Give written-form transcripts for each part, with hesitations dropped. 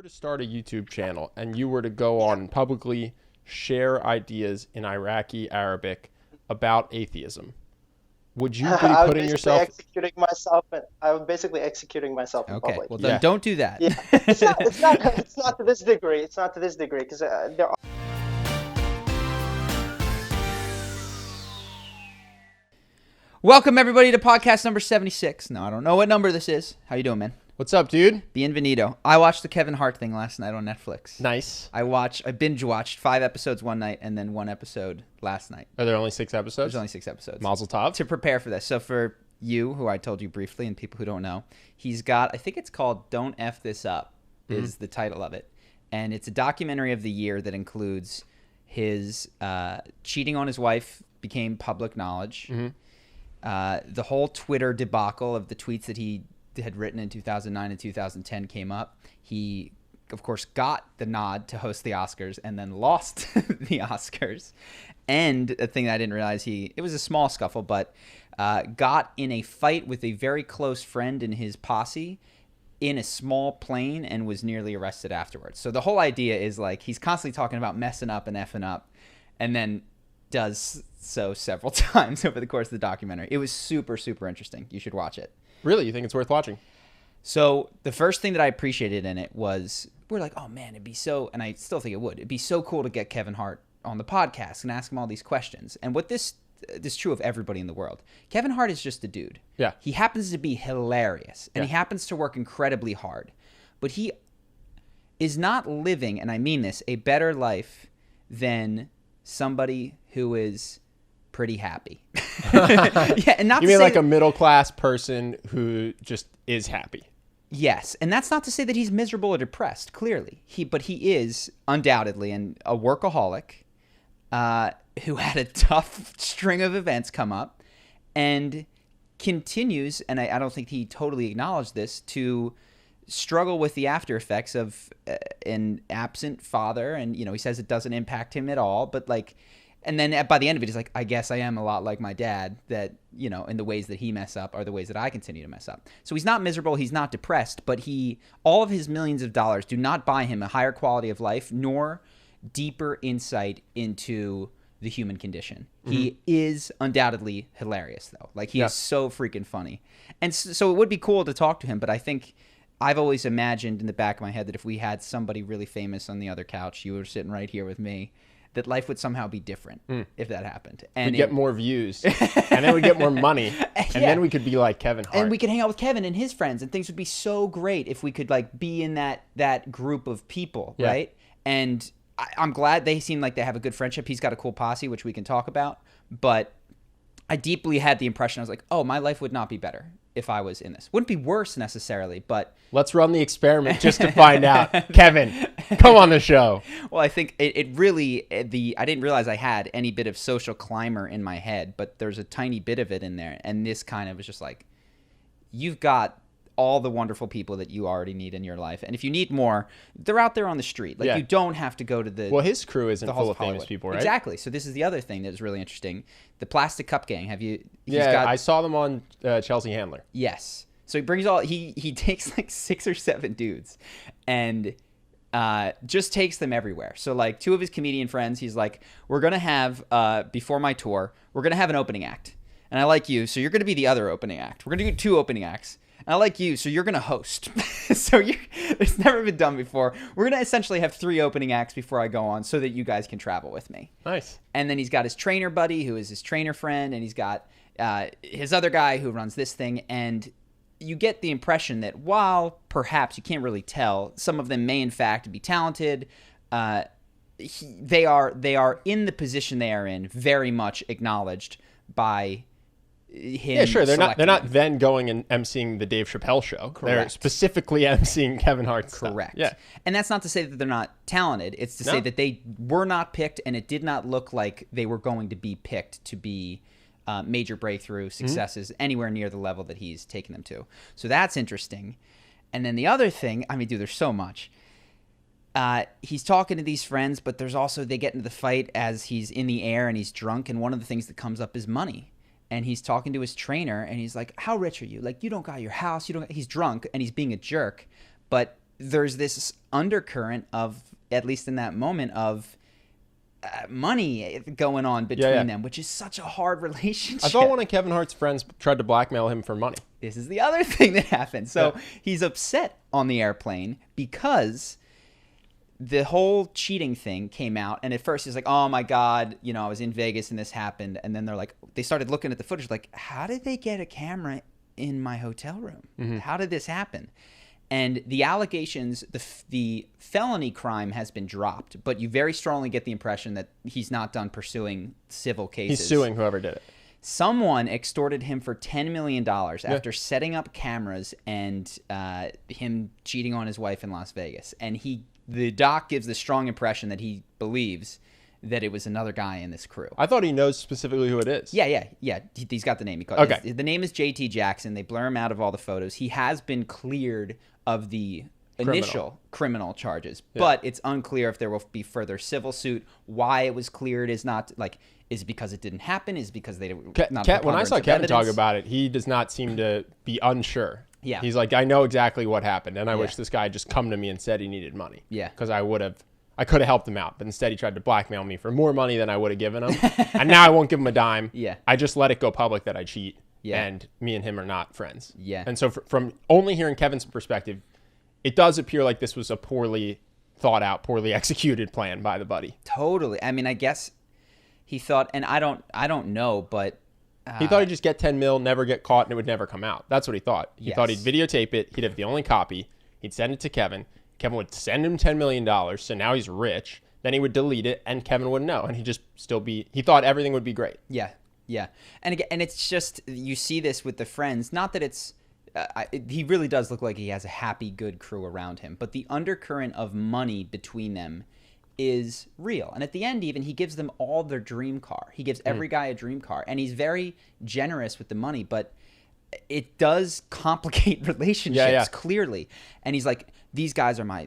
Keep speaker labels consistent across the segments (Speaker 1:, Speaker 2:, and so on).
Speaker 1: to start a YouTube channel and you were to go on and publicly share ideas in Iraqi Arabic about atheism, would you be putting yourself?
Speaker 2: I was basically executing myself in
Speaker 3: Okay,
Speaker 2: public.
Speaker 3: well then
Speaker 1: Yeah.
Speaker 3: don't do that.
Speaker 2: Yeah, it's not to this degree. It's not to this degree because there are.
Speaker 3: Welcome everybody to podcast number 76. No, I don't know what number this is. How you doing, man?
Speaker 1: What's up, dude?
Speaker 3: Bienvenido. I watched the Kevin Hart thing last night on Netflix.
Speaker 1: Nice.
Speaker 3: I binge watched 5 episodes one night and then 1 episode last night.
Speaker 1: Are there only 6 episodes?
Speaker 3: There's only 6 episodes.
Speaker 1: Mazel tov.
Speaker 3: To prepare for this. So for you, who I told you briefly, and people who don't know, he's got, I think it's called Don't F This Up, is the title of it. And it's a documentary of the year that includes his cheating on his wife became public knowledge. The whole Twitter debacle of the tweets that he had written in 2009 and 2010 came up. He, of course, got the nod to host the Oscars and then lost the Oscars. And a thing that I didn't realize, it was a small scuffle, but got in a fight with a very close friend in his posse in a small plane and was nearly arrested afterwards. So the whole idea is like he's constantly talking about messing up and effing up and then does so several times over the course of the documentary. It was super, super interesting. You should watch it.
Speaker 1: Really? You think it's worth watching?
Speaker 3: So the first thing that I appreciated in it was we're like, oh man, it'd be so, and I still think it would, it'd be so cool to get Kevin Hart on the podcast and ask him all these questions. And what this is true of everybody in the world. Kevin Hart is just a dude.
Speaker 1: Yeah.
Speaker 3: He happens to be hilarious and
Speaker 1: Yeah.
Speaker 3: he happens to work incredibly hard, but he is not living, and I mean this, a better life than somebody who is pretty happy. Yeah, and not
Speaker 1: You
Speaker 3: to
Speaker 1: mean
Speaker 3: say
Speaker 1: like
Speaker 3: that-
Speaker 1: a middle-class person who just is happy?
Speaker 3: Yes, and that's not to say that he's miserable or depressed. Clearly, but he is undoubtedly a workaholic who had a tough string of events come up, and continues. And I don't think he totally acknowledged this, to struggle with the after effects of an absent father. And he says it doesn't impact him at all, but like. And then by the end of it, he's like, I guess I am a lot like my dad, that, in the ways that he mess up are the ways that I continue to mess up. So he's not miserable. He's not depressed, but all of his millions of dollars do not buy him a higher quality of life nor deeper insight into the human condition. He is undoubtedly hilarious, though. Like, he is so freaking funny. And so it would be cool to talk to him, but I think I've always imagined in the back of my head that if we had somebody really famous on the other couch, you were sitting right here with me, that life would somehow be different if that happened. And
Speaker 1: We'd get more views, and then we'd get more money, and then we could be like Kevin Hart.
Speaker 3: and we could hang out with Kevin and his friends, and things would be so great if we could like be in that group of people,
Speaker 1: Yeah.
Speaker 3: right? And I'm glad they seem like they have a good friendship. He's got a cool posse, which we can talk about. But I deeply had the impression, I was like, oh, my life would not be better if I was in this. Wouldn't be worse necessarily, but
Speaker 1: Let's run the experiment just to find out. Kevin, come on the show.
Speaker 3: well, I think it really, I didn't realize I had any bit of social climber in my head, but there's a tiny bit of it in there. And this kind of was just like, you've got all the wonderful people that you already need in your life. And if you need more, they're out there on the street. Like,
Speaker 1: Yeah.
Speaker 3: you don't have to go to the...
Speaker 1: Well, his crew isn't
Speaker 3: the
Speaker 1: full
Speaker 3: halls
Speaker 1: of famous
Speaker 3: Hollywood.
Speaker 1: people, right?
Speaker 3: Exactly. So this is the other thing that is really interesting. The Plastic Cup Gang. Have you... he's
Speaker 1: Yeah,
Speaker 3: got-
Speaker 1: I saw them on Chelsea Handler.
Speaker 3: Yes. So he brings he takes like 6 or 7 dudes and just takes them everywhere. So like 2 of his comedian friends, he's like, we're going to have, before my tour, we're going to have an opening act. And I like you, so you're going to be the other opening act. We're going to do 2 opening acts. And I like you, so you're going to host. So it's never been done before. We're going to essentially have 3 opening acts before I go on so that you guys can travel with me.
Speaker 1: Nice.
Speaker 3: And then he's got his trainer buddy, who is his trainer friend, and he's got his other guy who runs this thing. And you get the impression that while perhaps you can't really tell, some of them may in fact be talented, they are in the position they are in very much acknowledged by him.
Speaker 1: Yeah, sure. They're not
Speaker 3: selecting them.
Speaker 1: then going and emceeing the Dave Chappelle show. They're
Speaker 3: Correct.
Speaker 1: specifically emceeing Kevin Hart's stuff.
Speaker 3: Correct.
Speaker 1: Yeah.
Speaker 3: And that's not to say that they're not talented. It's to say
Speaker 1: No.
Speaker 3: that they were not picked, and it did not look like they were going to be picked to be major breakthrough successes anywhere near the level that he's taken them to. So that's interesting. And then the other thing, I mean, dude, there's so much. He's talking to these friends, but there's also, they get into the fight as he's in the air and he's drunk. And one of the things that comes up is money. And he's talking to his trainer and he's like, how rich are you? Like, you don't got your house. He's drunk and he's being a jerk. But there's this undercurrent of, at least in that moment, of money going on between them, which is such a hard relationship.
Speaker 1: I thought one of Kevin Hart's friends tried to blackmail him for money.
Speaker 3: This is the other thing that happened. So he's upset on the airplane because the whole cheating thing came out, and at first he's like, oh my God, you know, I was in Vegas and this happened. And then they started looking at the footage like, how did they get a camera in my hotel room? Mm-hmm. How did this happen? And the allegations, the felony crime has been dropped, but you very strongly get the impression that he's not done pursuing civil cases.
Speaker 1: He's suing whoever did it.
Speaker 3: Someone extorted him for $10 million after setting up cameras and him cheating on his wife in Las Vegas. And the doc gives the strong impression that he believes that it was another guy in this crew.
Speaker 1: I thought he knows specifically who it is.
Speaker 3: Yeah. He's got the name.
Speaker 1: Okay.
Speaker 3: The name is JT Jackson. They blur him out of all the photos. He has been cleared of the initial criminal charges, but it's unclear if there will be further civil suit. Why it was cleared is not like, is it because it didn't happen? Is it because they not
Speaker 1: when I saw Kevin talk about it, he does not seem to be unsure.
Speaker 3: Yeah.
Speaker 1: He's like, I know exactly what happened, and I wish this guy had just come to me and said he needed money.
Speaker 3: Yeah.
Speaker 1: Because I could have helped him out, but instead he tried to blackmail me for more money than I would have given him. And now I won't give him a dime.
Speaker 3: Yeah.
Speaker 1: I just let it go public that I cheat.
Speaker 3: Yeah.
Speaker 1: And me and him are not friends.
Speaker 3: Yeah.
Speaker 1: And so from only hearing Kevin's perspective, it does appear like this was a poorly thought out, poorly executed plan by the buddy.
Speaker 3: Totally. I mean, I guess he thought, and I don't know, but
Speaker 1: he thought he'd just get 10 mil, never get caught, and it would never come out. That's what he thought. He thought he'd videotape it. He'd have the only copy. He'd send it to Kevin. Kevin would send him $10 million. So now he's rich. Then he would delete it and Kevin wouldn't know. And he'd just he thought everything would be great.
Speaker 3: Yeah. Yeah. And again, and it's just, you see this with the friends, not that it's, he really does look like he has a happy, good crew around him, but the undercurrent of money between them is real. And at the end, even, he gives them all their dream car. He gives every guy a dream car, and he's very generous with the money, but it does complicate relationships clearly. And he's like, these are my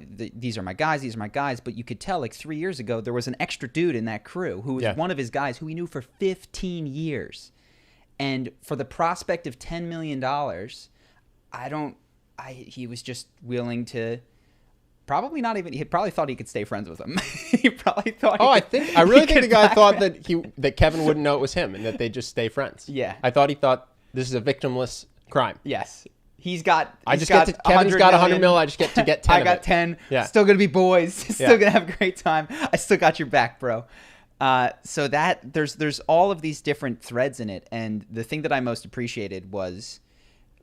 Speaker 3: guys. But you could tell, like 3 years ago, there was an extra dude in that crew who was one of his guys who he knew for 15 years. And for the prospect of $10 million, he was just willing to he probably thought he could stay friends with him. He probably thought.
Speaker 1: I really think the guy thought that Kevin wouldn't know it was him and that they just stay friends.
Speaker 3: Yeah.
Speaker 1: I thought he thought this is a victimless crime.
Speaker 3: Yes. Kevin's got
Speaker 1: $100 million. I just get to get 10.
Speaker 3: I got 10.
Speaker 1: Yeah.
Speaker 3: Still gonna be boys. Still gonna have a great time. I still got your back, bro. So that there's all of these different threads in it, and the thing that I most appreciated was,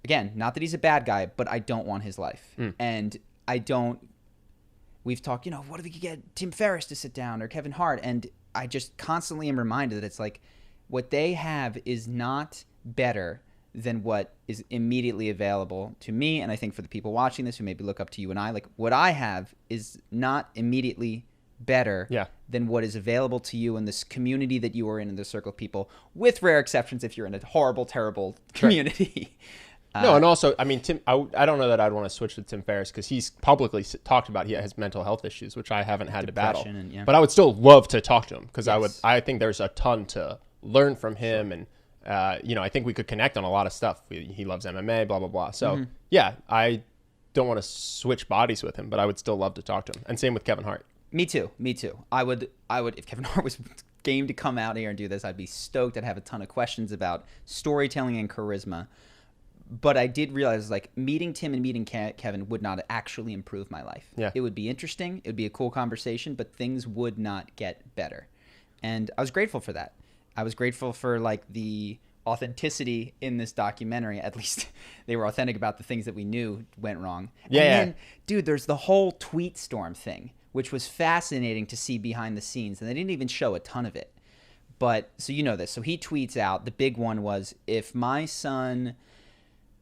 Speaker 3: again, not that he's a bad guy, but I don't want his life, and I don't. We've talked, what if we could get Tim Ferriss to sit down or Kevin Hart? And I just constantly am reminded that it's like what they have is not better than what is immediately available to me. And I think for the people watching this who maybe look up to you and I, like what I have is not immediately better than what is available to you in this community that you are in the circle of people, with rare exceptions if you're in a horrible, terrible community.
Speaker 1: No, and also, I mean, Tim, I don't know that I'd want to switch to Tim Ferriss because he's publicly talked about he has mental health issues, which I haven't had to battle. But I would still love to talk to him because I think there's a ton to learn from him, and I think we could connect on a lot of stuff. He loves MMA, blah blah blah. So I don't want to switch bodies with him, but I would still love to talk to him. And same with Kevin Hart.
Speaker 3: Me too. I would if Kevin Hart was game to come out here and do this, I'd be stoked. I'd have a ton of questions about storytelling and charisma. But I did realize, like, meeting Tim and meeting Kevin would not actually improve my life.
Speaker 1: Yeah.
Speaker 3: It would be interesting. It would be a cool conversation, but things would not get better. And I was grateful for that. I was grateful for, like, the authenticity in this documentary. At least they were authentic about the things that we knew went wrong.
Speaker 1: Yeah.
Speaker 3: And then, dude, there's the whole tweet storm thing, which was fascinating to see behind the scenes. And they didn't even show a ton of it. But, so you know this. So he tweets out, the big one was, if my son...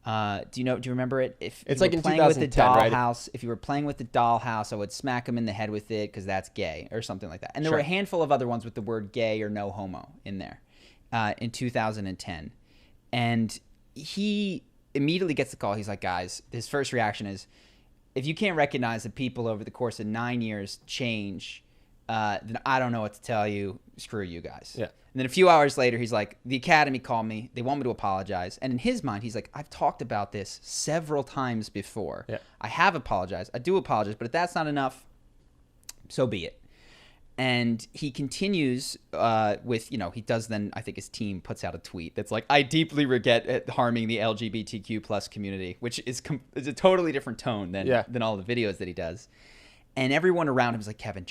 Speaker 3: do you remember it? If
Speaker 1: it's
Speaker 3: you
Speaker 1: like
Speaker 3: were
Speaker 1: in
Speaker 3: playing with the
Speaker 1: 2010,
Speaker 3: dollhouse, if you were playing with the dollhouse, I would smack him in the head with it because that's gay or something like that. And there were a handful of other ones with the word gay or no homo in there in 2010. And he immediately gets the call. He's like, guys, his first reaction is, if you can't recognize that people over the course of 9 years change then I don't know what to tell you. Screw you guys.
Speaker 1: Yeah.
Speaker 3: And then a few hours later, he's like, the Academy called me. They want me to apologize. And in his mind, he's like, I've talked about this several times before.
Speaker 1: Yeah.
Speaker 3: I have apologized. I do apologize. But if that's not enough, so be it. And he continues with, he does then, I think his team puts out a tweet that's like, I deeply regret harming the LGBTQ plus community, which is a totally different tone than all the videos that he does. And everyone around him is like, Kevin,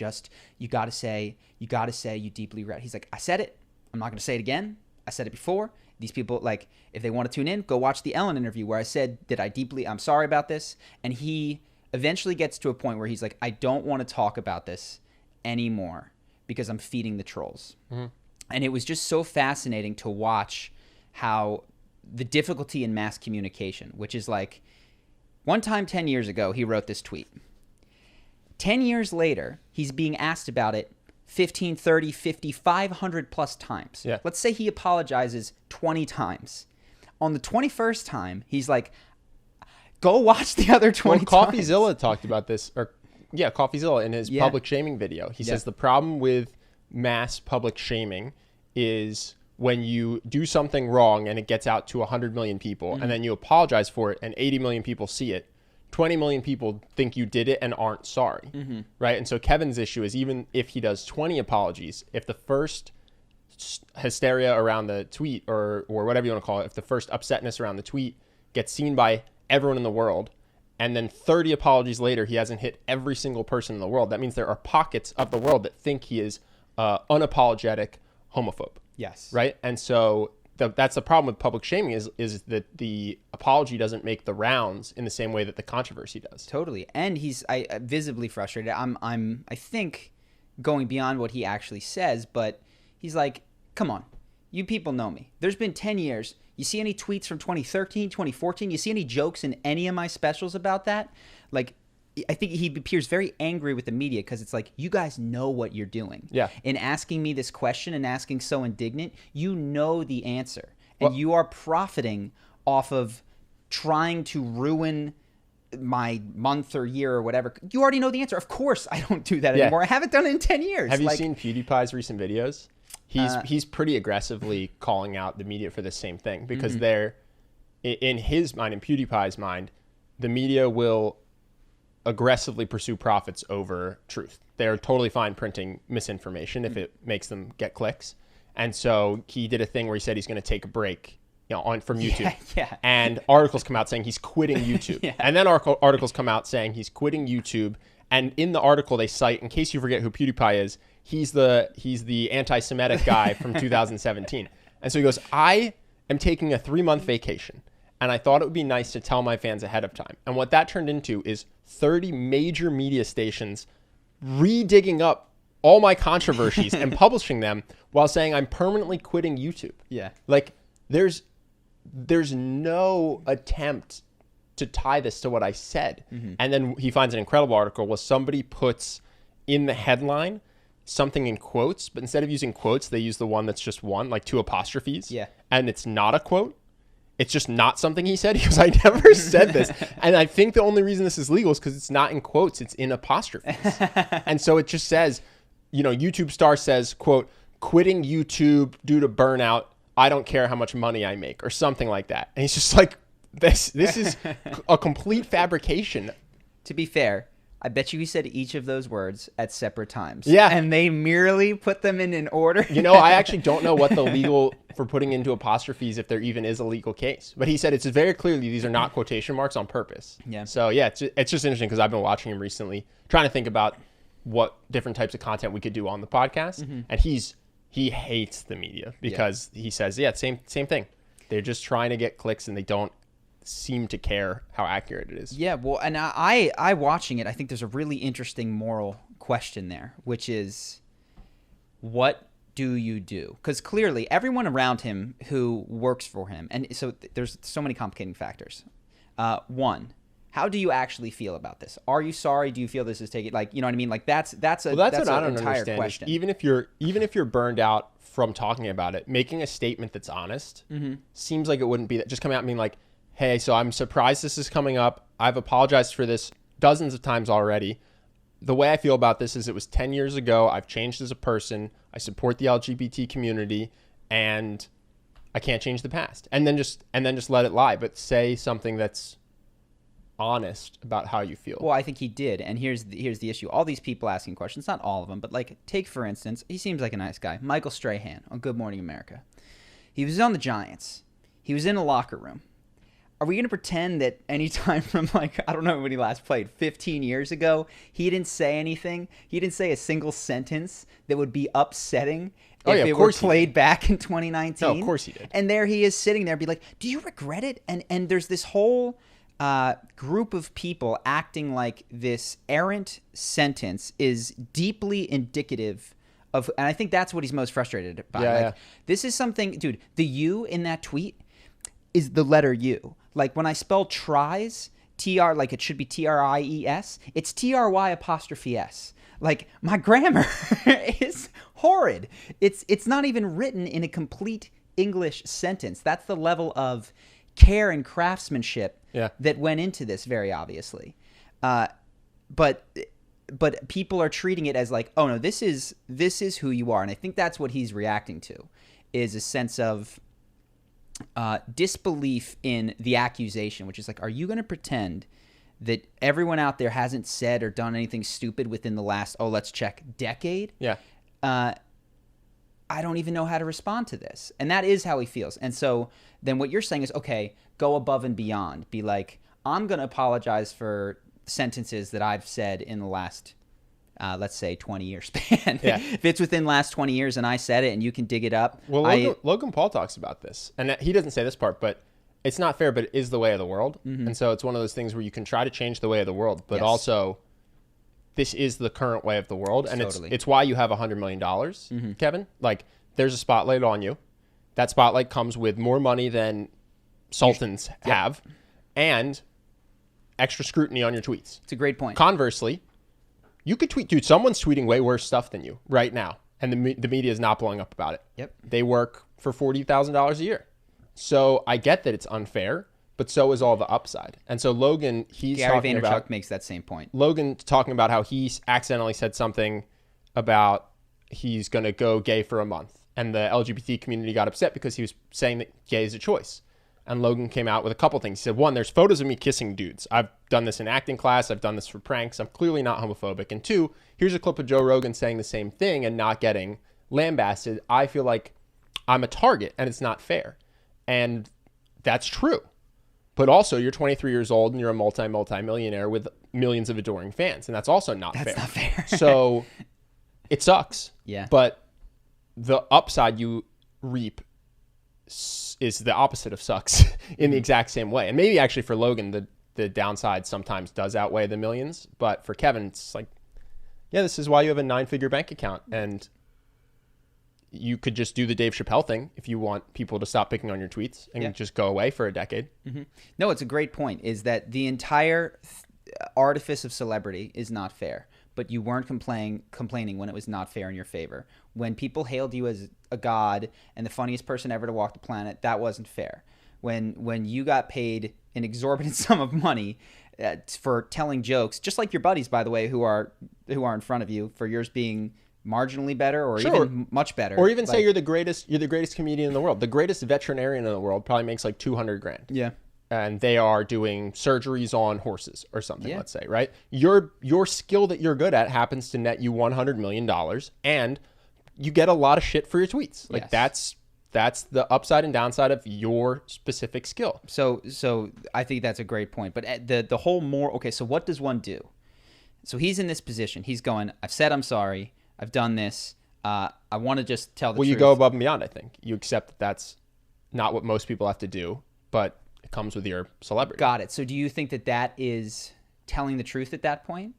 Speaker 3: you got to say you deeply regret. He's like, I said it. I'm not going to say it again. I said it before. These people, like, if they want to tune in, go watch the Ellen interview where I said I'm sorry about this. And he eventually gets to a point where he's like, I don't want to talk about this anymore because I'm feeding the trolls. Mm-hmm. And it was just so fascinating to watch how the difficulty in mass communication, which is like, one time 10 years ago, he wrote this tweet. 10 years later, he's being asked about it 15, 30, 50, 500 plus times.
Speaker 1: Yeah.
Speaker 3: Let's say he apologizes 20 times. On the 21st time, he's like, go watch the other 20 times.
Speaker 1: CoffeeZilla talked about this, CoffeeZilla in his public shaming video. He says the problem with mass public shaming is when you do something wrong and it gets out to 100 million people, and then you apologize for it and 80 million people see it, 20 million people think you did it and aren't sorry, right? And so Kevin's issue is, even if he does 20 apologies, if the first hysteria around the tweet or whatever you want to call it, if the first upsetness around the tweet gets seen by everyone in the world, and then 30 apologies later, he hasn't hit every single person in the world, that means there are pockets of the world that think he is unapologetic homophobe.
Speaker 3: Yes.
Speaker 1: Right? And so that's the problem with public shaming is that the apology doesn't make the rounds in the same way that the controversy does.
Speaker 3: Totally. And he's visibly frustrated. I think going beyond what he actually says, but he's like, come on, you people know me. There's been 10 years. You see any tweets from 2013, 2014? You see any jokes in any of my specials about that? Like, I think he appears very angry with the media because it's like, you guys know what you're doing.
Speaker 1: Yeah.
Speaker 3: In asking me this question and asking so indignant, you know the answer. And you are profiting off of trying to ruin my month or year or whatever. You already know the answer. Of course I don't do that anymore. I haven't done it in 10 years.
Speaker 1: Have you seen PewDiePie's recent videos? He's pretty aggressively calling out the media for the same thing because they're, in his mind, in PewDiePie's mind, the media will aggressively pursue profits over truth. They're totally fine printing misinformation if it makes them get clicks. And so he did a thing where he said he's going to take a break, from YouTube.
Speaker 3: Yeah.
Speaker 1: And articles come out saying he's quitting YouTube. And then articles come out saying he's quitting YouTube. And in the article they cite, in case you forget who PewDiePie is, he's the anti-Semitic guy from 2017. And so he goes, I am taking a 3-month vacation, and I thought it would be nice to tell my fans ahead of time. And what that turned into is 30 major media stations redigging up all my controversies and publishing them while saying I'm permanently quitting YouTube.
Speaker 3: Yeah.
Speaker 1: Like, there's no attempt to tie this to what I said. And then he finds an incredible article where somebody puts in the headline something in quotes, but instead of using quotes, they use the one that's just one, like 2 apostrophes.
Speaker 3: Yeah. And
Speaker 1: it's not a quote. It's just not something he said. He goes, I never said this. And I think the only reason this is legal is because it's not in quotes, it's in apostrophes. And so it just says, YouTube star says, quote, quitting YouTube due to burnout. I don't care how much money I make, or something like that. And he's just like, this is a complete fabrication.
Speaker 3: To be fair, I bet you he said each of those words at separate times.
Speaker 1: Yeah.
Speaker 3: And they merely put them in an order.
Speaker 1: I actually don't know what the legal for putting into apostrophes, if there even is a legal case. But he said it's very clearly these are not quotation marks on purpose.
Speaker 3: Yeah.
Speaker 1: So, yeah, it's just interesting because I've been watching him recently, trying to think about what different types of content we could do on the podcast. And he hates the media because he says, same thing. They're just trying to get clicks and they don't seem to care how accurate it is.
Speaker 3: Yeah, well, and I watching it, I think there's a really interesting moral question there, which is, what do you do? Because clearly everyone around him who works for him, and so there's so many complicating factors. One, how do you actually feel about this? Are you sorry? Do you feel this is taking, like, you know what I mean? Like that's an entire question.
Speaker 1: Even if you're burned out from talking about it, making a statement that's honest seems like it wouldn't be that. Just coming out and being like, hey, so I'm surprised this is coming up. I've apologized for this dozens of times already. the way I feel about this is it was 10 years ago. I've changed as a person. I support the LGBT community, and I can't change the past. And then just let it lie, but say something that's honest about how you feel.
Speaker 3: Well, I think he did, and here's the issue. All these people asking questions, not all of them, but like take for instance, he seems like a nice guy, Michael Strahan on Good Morning America. He was on the Giants. He was in a locker room. Are we going to pretend that any time from, like, I don't know when he last played, 15 years ago, he didn't say anything? He didn't say a single sentence that would be upsetting if it were played back in 2019?
Speaker 1: No, of course he did.
Speaker 3: And there he is sitting there, be like, do you regret it? And there's this whole group of people acting like this errant sentence is deeply indicative of, and I think that's what he's most frustrated by.
Speaker 1: Yeah.
Speaker 3: This is something, dude, the U in that tweet is the letter U. Like when I spell tries, TR, like it should be TRIES, it's TRY''S. Like my grammar is horrid. It's not even written in a complete English sentence. That's the level of care and craftsmanship that went into this, very obviously. But people are treating it as like, oh no, this is who you are. And I think that's what he's reacting to, is a sense of disbelief in the accusation, which is like, are you going to pretend that everyone out there hasn't said or done anything stupid within the last, let's check, decade?
Speaker 1: Yeah.
Speaker 3: I don't even know how to respond to this. And that is how he feels. And so then what you're saying is, okay, go above and beyond. Be like, I'm going to apologize for sentences that I've said in the last, let's say, 20-year span.
Speaker 1: Yeah.
Speaker 3: If it's within the last 20 years and I said it and you can dig it up.
Speaker 1: Well, Logan Paul talks about this. And he doesn't say this part, but it's not fair, but it is the way of the world. Mm-hmm. And so it's one of those things where you can try to change the way of the world, but also this is the current way of the world. And it's why you have $100 million, Kevin. Like, there's a spotlight on you. That spotlight comes with more money than sultans have, and extra scrutiny on your tweets.
Speaker 3: It's a great point.
Speaker 1: Conversely, you could tweet, dude, someone's tweeting way worse stuff than you right now, and the media is not blowing up about it.
Speaker 3: Yep.
Speaker 1: They work for $40,000 a year. So I get that it's unfair, but so is all the upside. And so Logan,
Speaker 3: Gary Vaynerchuk makes that same point.
Speaker 1: Logan talking about how he accidentally said something about he's going to go gay for a month. And the LGBT community got upset because he was saying that gay is a choice. And Logan came out with a couple things. He said, one, there's photos of me kissing dudes. I've done this in acting class. I've done this for pranks. I'm clearly not homophobic. And two, here's a clip of Joe Rogan saying the same thing and not getting lambasted. I feel like I'm a target and it's not fair. And that's true. But also, you're 23 years old and you're a multi-millionaire with millions of adoring fans. And that's also not fair.
Speaker 3: That's not fair.
Speaker 1: So it sucks.
Speaker 3: Yeah.
Speaker 1: But the upside you reap is the opposite of sucks in the exact same way. And maybe actually for Logan, the downside sometimes does outweigh the millions. But for Kevin, it's like, yeah, this is why you have a 9-figure bank account. And you could just do the Dave Chappelle thing if you want people to stop picking on your tweets and just go away for a decade.
Speaker 3: Mm-hmm. No, it's a great point, is that the entire artifice of celebrity is not fair. But you weren't complaining when it was not fair in your favor. When people hailed you as a god and the funniest person ever to walk the planet, that wasn't fair. When you got paid an exorbitant sum of money for telling jokes, just like your buddies, by the way, who are in front of you, for yours being marginally better or even much better,
Speaker 1: or even say you're the greatest comedian in the world. The greatest veterinarian in the world probably makes like $200,000.
Speaker 3: Yeah. And
Speaker 1: they are doing surgeries on horses or something, let's say, right? Your skill that you're good at happens to net you $100 million, and you get a lot of shit for your tweets. Like that's the upside and downside of your specific skill.
Speaker 3: So I think that's a great point. But the whole so what does one do? So he's in this position. He's going, I've said I'm sorry. I've done this. I want to just tell the truth.
Speaker 1: Well, you go above and beyond, I think. You accept that that's not what most people have to do, but it comes with your celebrity.
Speaker 3: Got it. So do you think that is telling the truth at that point?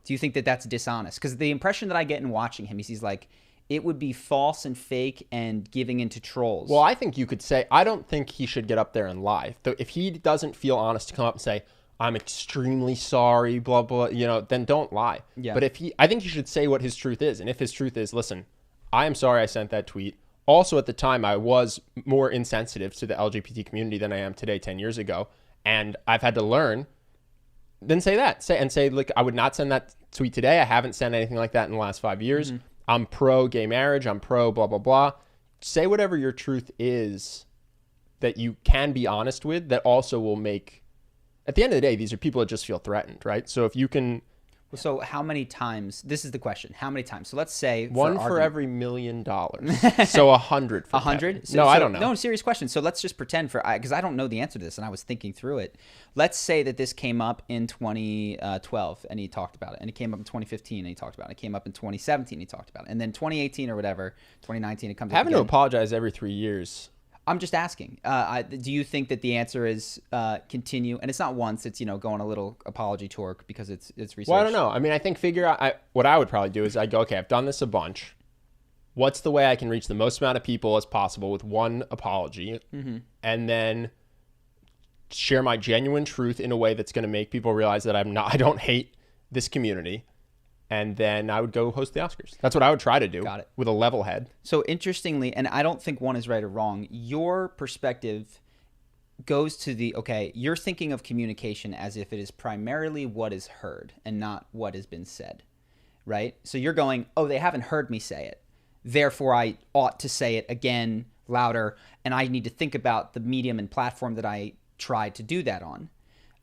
Speaker 3: Do you think that that's dishonest? Because the impression that I get in watching him is he's like, it would be false and fake and giving into trolls.
Speaker 1: Well, I think you could say, I don't think he should get up there and lie. If he doesn't feel honest to come up and say, I'm extremely sorry, blah, blah, then don't lie. Yeah. But I think he should say what his truth is. And if his truth is, listen, I am sorry I sent that tweet. Also, at the time, I was more insensitive to the LGBT community than I am today 10 years ago. And I've had to learn then say that. Say, look, I would not send that tweet today. I haven't sent anything like that in the last 5 years. Mm-hmm. I'm pro gay marriage. I'm pro blah, blah, blah. Say whatever your truth is that you can be honest with, that also will make, at the end of the day, these are people that just feel threatened, right? So if you can...
Speaker 3: So how many times, this is the question, how many times? So let's say...
Speaker 1: One for every $1 million. So 100 for
Speaker 3: 100?
Speaker 1: No, I don't know.
Speaker 3: No, serious question. So let's just pretend because I don't know the answer to this, and I was thinking through it. Let's say that this came up in 2012, and he talked about it. And it came up in 2015, and he talked about it. It came up in 2017, and he talked about it. And then 2018 or whatever, 2019, it comes up
Speaker 1: Having to apologize every 3 years...
Speaker 3: I'm just asking. Do you think that the answer is continue? And it's not once. It's go on a little apology tour because it's research.
Speaker 1: Well, I don't know. I mean, I think what I would probably do is I go, okay, I've done this a bunch. What's the way I can reach the most amount of people as possible with one apology, and then share my genuine truth in a way that's going to make people realize that I don't hate this community. And then I would go host the Oscars. That's what I would try to do.
Speaker 3: Got it.
Speaker 1: With a level head.
Speaker 3: So interestingly, and I don't think one is right or wrong, your perspective goes to you're thinking of communication as if it is primarily what is heard and not what has been said, right? So you're going, they haven't heard me say it. Therefore, I ought to say it again, louder, and I need to think about the medium and platform that I tried to do that on.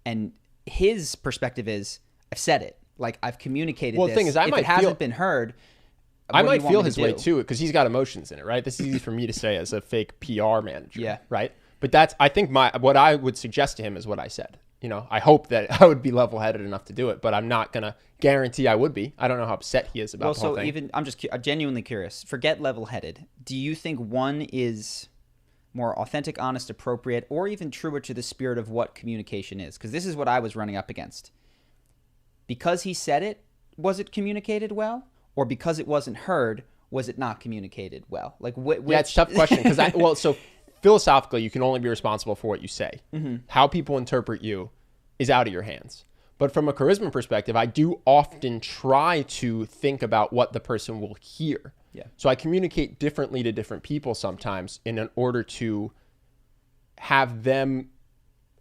Speaker 3: And his perspective is, I've said it. Like, I've communicated this.
Speaker 1: The thing is, if
Speaker 3: it hasn't been heard,
Speaker 1: I might feel his way too, because he's got emotions in it, right? This is easy for me to say as a fake PR manager,
Speaker 3: yeah,
Speaker 1: right? But I think what I would suggest to him is what I said. I hope that I would be level-headed enough to do it, but I'm not gonna guarantee I would be. I don't know how upset he is about the whole thing.
Speaker 3: I'm genuinely curious. Forget level-headed. Do you think one is more authentic, honest, appropriate, or even truer to the spirit of what communication is? Because this is what I was running up against. Because he said it, was it communicated well? Or because it wasn't heard, was it not communicated well? Like,
Speaker 1: yeah, it's a tough question. So philosophically, you can only be responsible for what you say. Mm-hmm. How people interpret you is out of your hands. But from a charisma perspective, I do often try to think about what the person will hear.
Speaker 3: Yeah.
Speaker 1: So I communicate differently to different people sometimes in order to have them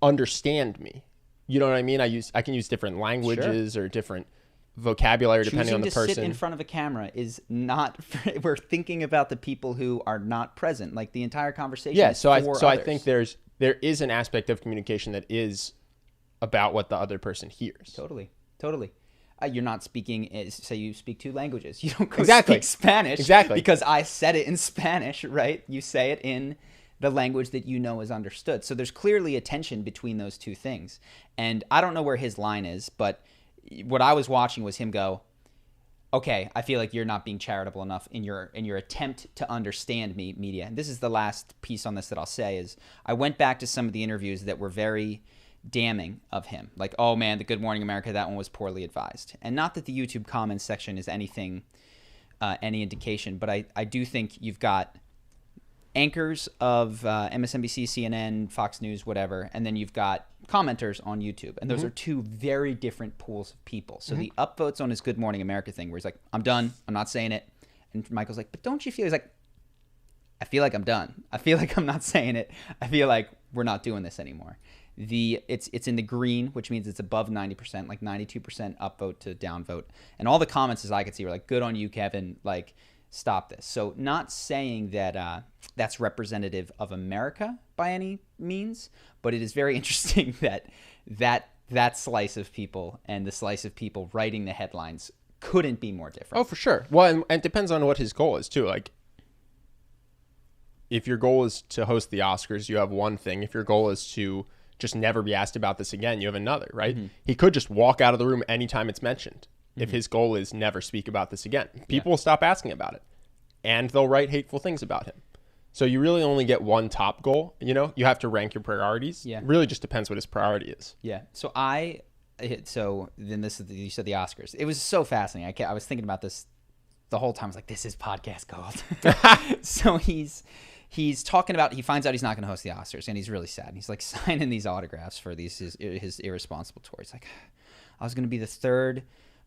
Speaker 1: understand me. You know what I mean? I can use different languages or different vocabulary depending on the person.
Speaker 3: Choosing to sit in front of a camera is not. We're thinking about the people who are not present. Like the entire conversation.
Speaker 1: Yeah.
Speaker 3: Is
Speaker 1: So
Speaker 3: for
Speaker 1: I think there is an aspect of communication that is about what the other person hears.
Speaker 3: Totally. You're not speaking. Say you speak 2 languages. You don't go
Speaker 1: speak
Speaker 3: Spanish.
Speaker 1: Exactly.
Speaker 3: Because I said it in Spanish, right? You say it in the language that you know is understood. So there's clearly a tension between those two things. And I don't know where his line is, but what I was watching was him go, okay, I feel like you're not being charitable enough in your attempt to understand me, media. And this is the last piece on this that I'll say is I went back to some of the interviews that were very damning of him. Like, oh man, the Good Morning America, that one was poorly advised. And not that the YouTube comments section is anything, any indication, but I do think you've got anchors of MSNBC, CNN, Fox News, whatever, and then you've got commenters on YouTube. And those are 2 very different pools of people. So the upvotes on his Good Morning America thing where he's like, I'm done. I'm not saying it. And Michael's like, but don't you feel? He's like, I feel like I'm done. I feel like I'm not saying it. I feel like we're not doing this anymore. It's in the green, which means it's above 90%, like 92% upvote to downvote. And all the comments, as I could see, were like, good on you, Kevin. Like, stop this. So not saying that that's representative of America by any means, but it is very interesting that slice of people and the slice of people writing the headlines couldn't be more different.
Speaker 1: Oh, for sure. Well, and it depends on what his goal is too. Like, if your goal is to host the Oscars, you have one thing. If your goal is to just never be asked about this again, you have another, right? Mm-hmm. He could just walk out of the room anytime it's mentioned. If his goal is never speak about this again, people will stop asking about it and they'll write hateful things about him. So you really only get one top goal. You have to rank your priorities.
Speaker 3: Yeah.
Speaker 1: It really just depends what his priority is.
Speaker 3: Yeah. So then this is you said the Oscars. It was so fascinating. I was thinking about this the whole time. I was like, this is podcast gold. So he's talking about, he finds out he's not going to host the Oscars and he's really sad. And he's like signing these autographs for his irresponsible tour. He's like, I was going to be the 3rd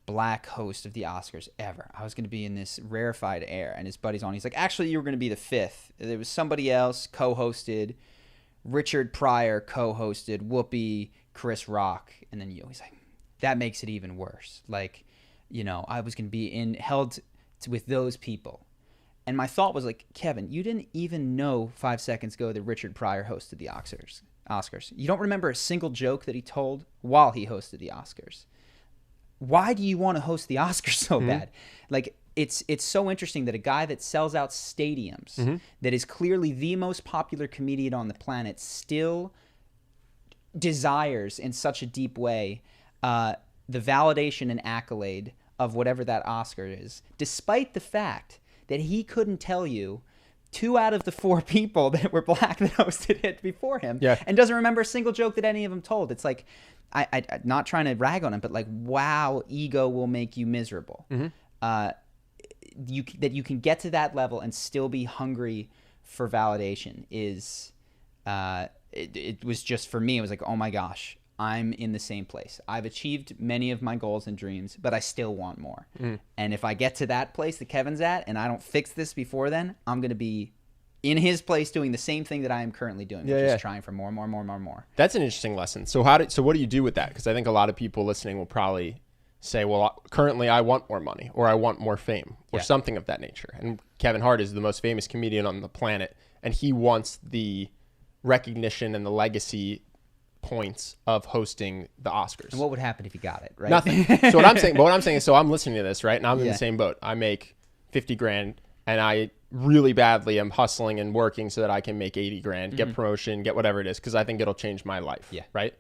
Speaker 3: Black host of the Oscars ever. I was going to be in this rarefied air. And his buddy's on. He's like, actually, you were going to be the 5th. There was somebody else co-hosted. Richard Pryor co-hosted. Whoopi, Chris Rock, and then you. He's like, that makes it even worse. Like, I was going to be held with those people. And my thought was like, Kevin, you didn't even know 5 seconds ago that Richard Pryor hosted the Oscars. You don't remember a single joke that he told while he hosted the Oscars. Why do you want to host the Oscars so bad? Like, it's so interesting that a guy that sells out stadiums, that is clearly the most popular comedian on the planet, still desires in such a deep way the validation and accolade of whatever that Oscar is, despite the fact that he couldn't tell you 2 out of the 4 people that were black that hosted it before him, and doesn't remember a single joke that any of them told. It's like, I'm not trying to rag on him, but like, wow, ego will make you miserable. That you can get to that level and still be hungry for validation is, it was just, for me, it was like, oh my gosh, I'm in the same place. I've achieved many of my goals and dreams, but I still want more. And if I get to that place that Kevin's at and I don't fix this before then, I'm going to be in his place doing the same thing that I am currently doing, which is trying for more. That's
Speaker 1: an interesting lesson. So what do you do with that? Because I think a lot of people listening will probably say, well, currently I want more money, or I want more fame, or something of that nature. And Kevin Hart is the most famous comedian on the planet, and he wants the recognition and the legacy points of hosting the Oscars.
Speaker 3: And what would happen if you got it, right?
Speaker 1: Nothing. So what I'm saying is, so I'm listening to this, right? And I'm in the same boat. I make 50 grand and I really badly am hustling and working so that I can make 80 grand, get promotion, get whatever it is, because I think it'll change my life.
Speaker 3: Yeah.
Speaker 1: Right?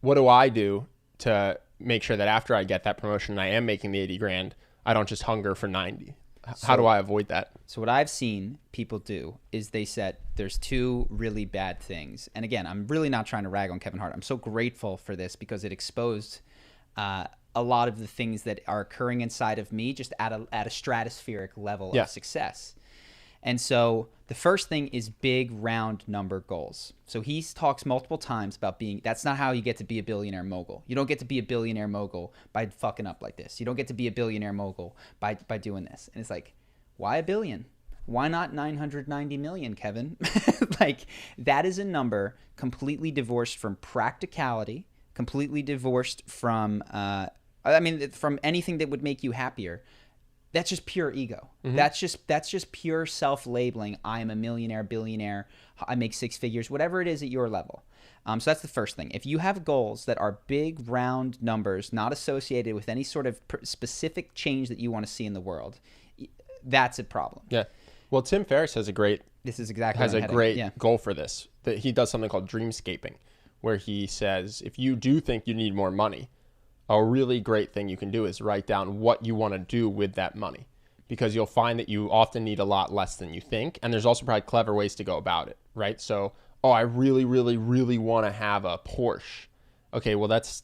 Speaker 1: What do I do to make sure that after I get that promotion and I am making the 80 grand, I don't just hunger for 90? How do I avoid that?
Speaker 3: So what I've seen people do is they said there's 2 really bad things. And again, I'm really not trying to rag on Kevin Hart. I'm so grateful for this because it exposed a lot of the things that are occurring inside of me just at a stratospheric level of success. And so the first thing is big round number goals. So he talks multiple times about that's not how you get to be a billionaire mogul. You don't get to be a billionaire mogul by fucking up like this. You don't get to be a billionaire mogul by doing this. And it's like, why $1 billion? Why not 990 million, Kevin? Like, that is a number completely divorced from practicality, completely divorced from, from anything that would make you happier. That's just pure ego. That's just pure self-labeling. I am a millionaire, billionaire. I make 6 figures, whatever it is at your level. So that's the first thing. If you have goals that are big, round numbers, not associated with any sort of specific change that you want to see in the world, that's a problem.
Speaker 1: Yeah. Well, Tim Ferriss has a great goal for this. That he does something called dreamscaping, where he says, if you do think you need more money, a really great thing you can do is write down what you want to do with that money, because you'll find that you often need a lot less than you think. And there's also probably clever ways to go about it, right? So, I really, really, really want to have a Porsche. Okay, well, that's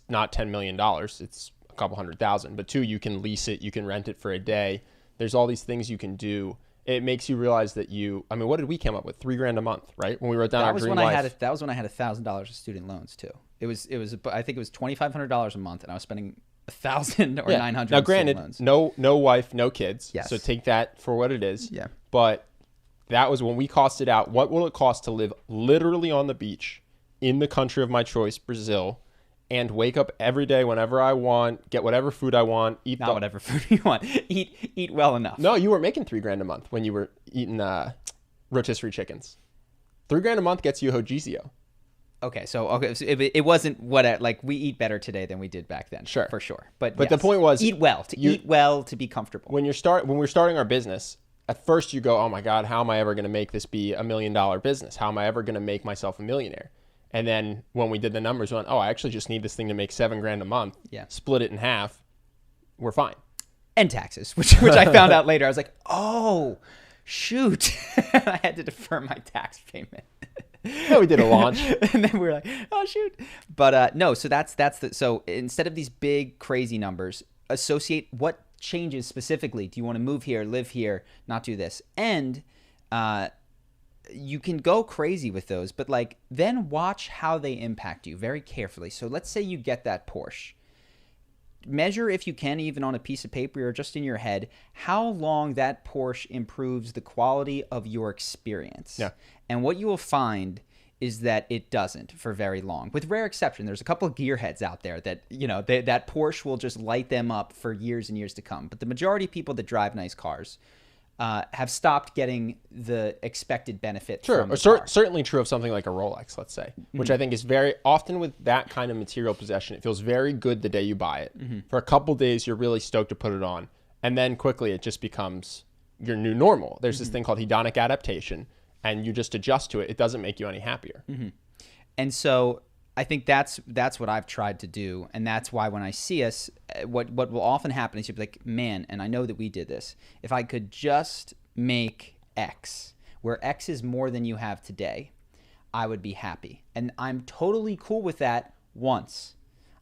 Speaker 1: not $10 million. It's a couple $100,000. But 2, you can lease it. You can rent it for a day. There's all these things you can do. It makes you realize that what did we come up with? $3,000 a month, right? When we wrote down our dream life.
Speaker 3: That was when I had $1,000 of student loans too. It was. I think it was $2,500 a month, and I was spending $1,000 or $900.
Speaker 1: Now, granted, no wife, no kids.
Speaker 3: Yes.
Speaker 1: So take that for what it is.
Speaker 3: Yeah.
Speaker 1: But that was when we costed out. What will it cost to live literally on the beach in the country of my choice, Brazil, and wake up every day whenever I want, get whatever food I want,
Speaker 3: whatever food you want, eat well enough.
Speaker 1: No, you weren't making $3,000 a month when you were eating rotisserie chickens. $3,000 a month gets you Hojizio.
Speaker 3: Okay, so it wasn't we eat better today than we did back then.
Speaker 1: Sure,
Speaker 3: for sure. But
Speaker 1: the point was
Speaker 3: eat well to be comfortable.
Speaker 1: When we're starting our business, at first you go, oh my God, how am I ever going to make this be $1 million business? How am I ever going to make myself a millionaire? And then when we did the numbers, we went, I actually just need this thing to make $7,000 a month.
Speaker 3: Yeah.
Speaker 1: Split it in half. We're fine.
Speaker 3: And taxes, which I found out later. I was like, oh, shoot. I had to defer my tax payment.
Speaker 1: Yeah, we did a launch.
Speaker 3: And then we were like, oh, shoot. But no, so instead of these big, crazy numbers, associate what changes specifically. Do you want to move here, live here, not do this? And you can go crazy with those, but then watch how they impact you very carefully. So let's say you get that Porsche. Measure, if you can, even on a piece of paper or just in your head, how long that Porsche improves the quality of your experience.
Speaker 1: Yeah.
Speaker 3: And what you will find is that it doesn't for very long. With rare exception, there's a couple of gearheads out there that, that Porsche will just light them up for years and years to come. But the majority of people that drive nice cars have stopped getting the expected benefit from the car.
Speaker 1: Certainly true of something like a Rolex, let's say, which I think is very often with that kind of material possession, it feels very good the day you buy it. For a couple days, you're really stoked to put it on. And then quickly, it just becomes your new normal. There's this thing called hedonic adaptation, and you just adjust to it. It doesn't make you any happier.
Speaker 3: And so I think that's what I've tried to do. And that's why when I see us, what will often happen is you'll be like, man, and I know that we did this. If I could just make X, where X is more than you have today, I would be happy. And I'm totally cool with that once.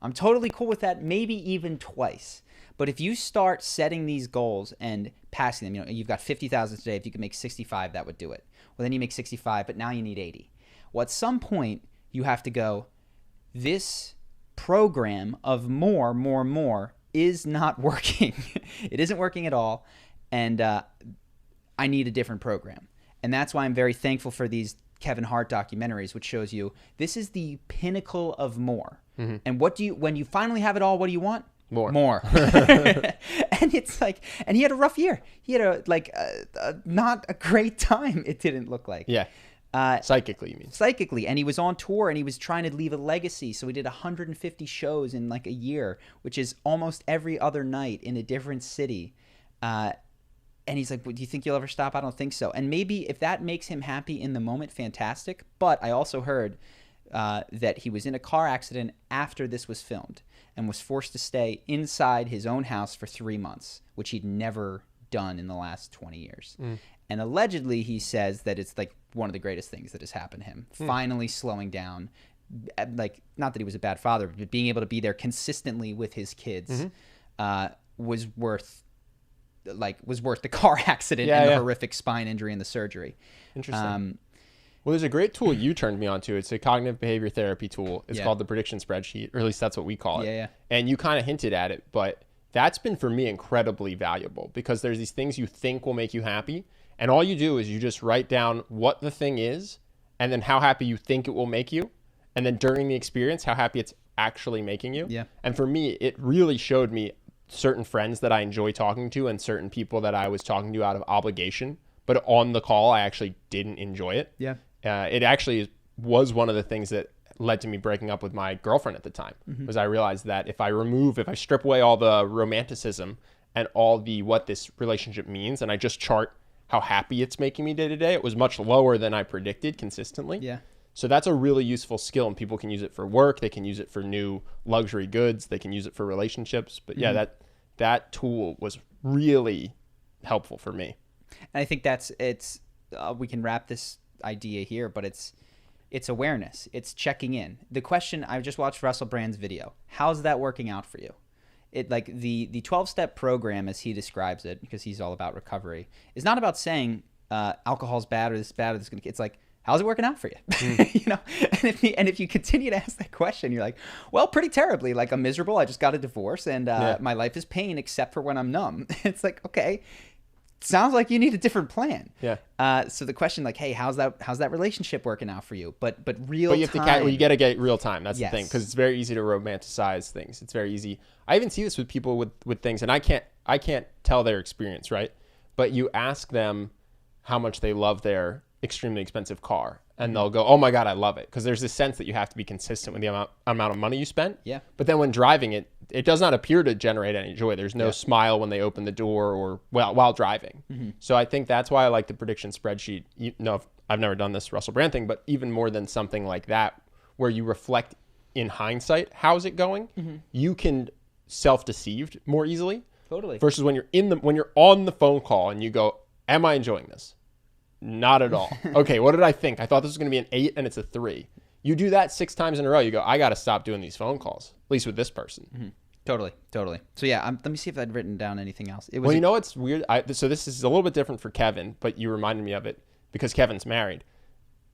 Speaker 3: I'm totally cool with that maybe even twice. But if you start setting these goals and passing them, you've got 50,000 today. If you could make 65, that would do it. Well, then you make 65, but now you need 80. Well, at some point, you have to go, this program of more is not working. It isn't working at all. And I need a different program. And that's why I'm very thankful for these Kevin Hart documentaries, which shows you this is the pinnacle of more. And when you finally have it all, what do you want? More. And it's like, and he had a rough year. He had not a great time, it didn't look like.
Speaker 1: Yeah. Psychically, you mean?
Speaker 3: Psychically. And he was on tour and he was trying to leave a legacy. So he did 150 shows in like a year, which is almost every other night in a different city. And he's like, well, do you think you'll ever stop? I don't think so. And maybe if that makes him happy in the moment, fantastic. But I also heard that he was in a car accident after this was filmed and was forced to stay inside his own house for 3 months, which he'd never done in the last 20 years. And allegedly, he says that it's like one of the greatest things that has happened to him. Finally slowing down, like not that he was a bad father, but being able to be there consistently with his kids was worth the car accident and the horrific spine injury and the surgery.
Speaker 1: Interesting. Well, there's a great tool you turned me on to. It's a cognitive behavior therapy tool. It's called the prediction spreadsheet, or at least that's what we call it.
Speaker 3: Yeah.
Speaker 1: And you kind of hinted at it, but that's been for me incredibly valuable because there's these things you think will make you happy. And all you do is you just write down what the thing is and then how happy you think it will make you. And then during the experience, how happy it's actually making you.
Speaker 3: Yeah.
Speaker 1: And for me, it really showed me certain friends that I enjoy talking to and certain people that I was talking to out of obligation. But on the call, I actually didn't enjoy it.
Speaker 3: Yeah.
Speaker 1: It actually was one of the things that led to me breaking up with my girlfriend at the time, was I realized that if I strip away all the romanticism and all the what this relationship means, and I just chart how happy it's making me day to day, it was much lower than I predicted consistently.
Speaker 3: Yeah.
Speaker 1: So that's a really useful skill, and people can use it for work. They can use it for new luxury goods. They can use it for relationships. But yeah, that tool was really helpful for me.
Speaker 3: And I think we can wrap this idea here, but it's awareness. It's checking in. The question, I just watched Russell Brand's video. How's that working out for you? It like the 12-step program, as he describes it, because he's all about recovery, is not about saying alcohol's bad or this is bad or this is gonna. It's like, how's it working out for you? And if you continue to ask that question, you're like, well, pretty terribly. Like, I'm miserable. I just got a divorce, and my life is pain except for when I'm numb. It's like, okay, sounds like you need a different plan.
Speaker 1: Yeah.
Speaker 3: So the question, like, hey, how's that relationship working out for you? But real
Speaker 1: time. But you got to get real time. That's
Speaker 3: yes.
Speaker 1: the thing, because it's very easy to romanticize things. It's very easy. I even see this with people with things, and I can't tell their experience, right? But you ask them how much they love their extremely expensive car, and they'll go, oh my God, I love it. Because there's this sense that you have to be consistent with the amount of money you spent.
Speaker 3: Yeah.
Speaker 1: But then when driving it, it does not appear to generate any joy. There's no smile when they open the door or while driving. So I think that's why I like the prediction spreadsheet. I've never done this Russell Brand thing, but even more than something like that, where you reflect in hindsight, how's it going? You can self-deceived more easily.
Speaker 3: Totally.
Speaker 1: Versus when you're on the phone call and you go, am I enjoying this? Not at all. Okay, what did I think? I thought this was going to be an 8 and it's a 3. You do that 6 times in a row, you go, I got to stop doing these phone calls, at least with this person.
Speaker 3: Totally. So yeah, let me see if I'd written down anything else.
Speaker 1: Well, you know what's weird? So this is a little bit different for Kevin, but you reminded me of it because Kevin's married.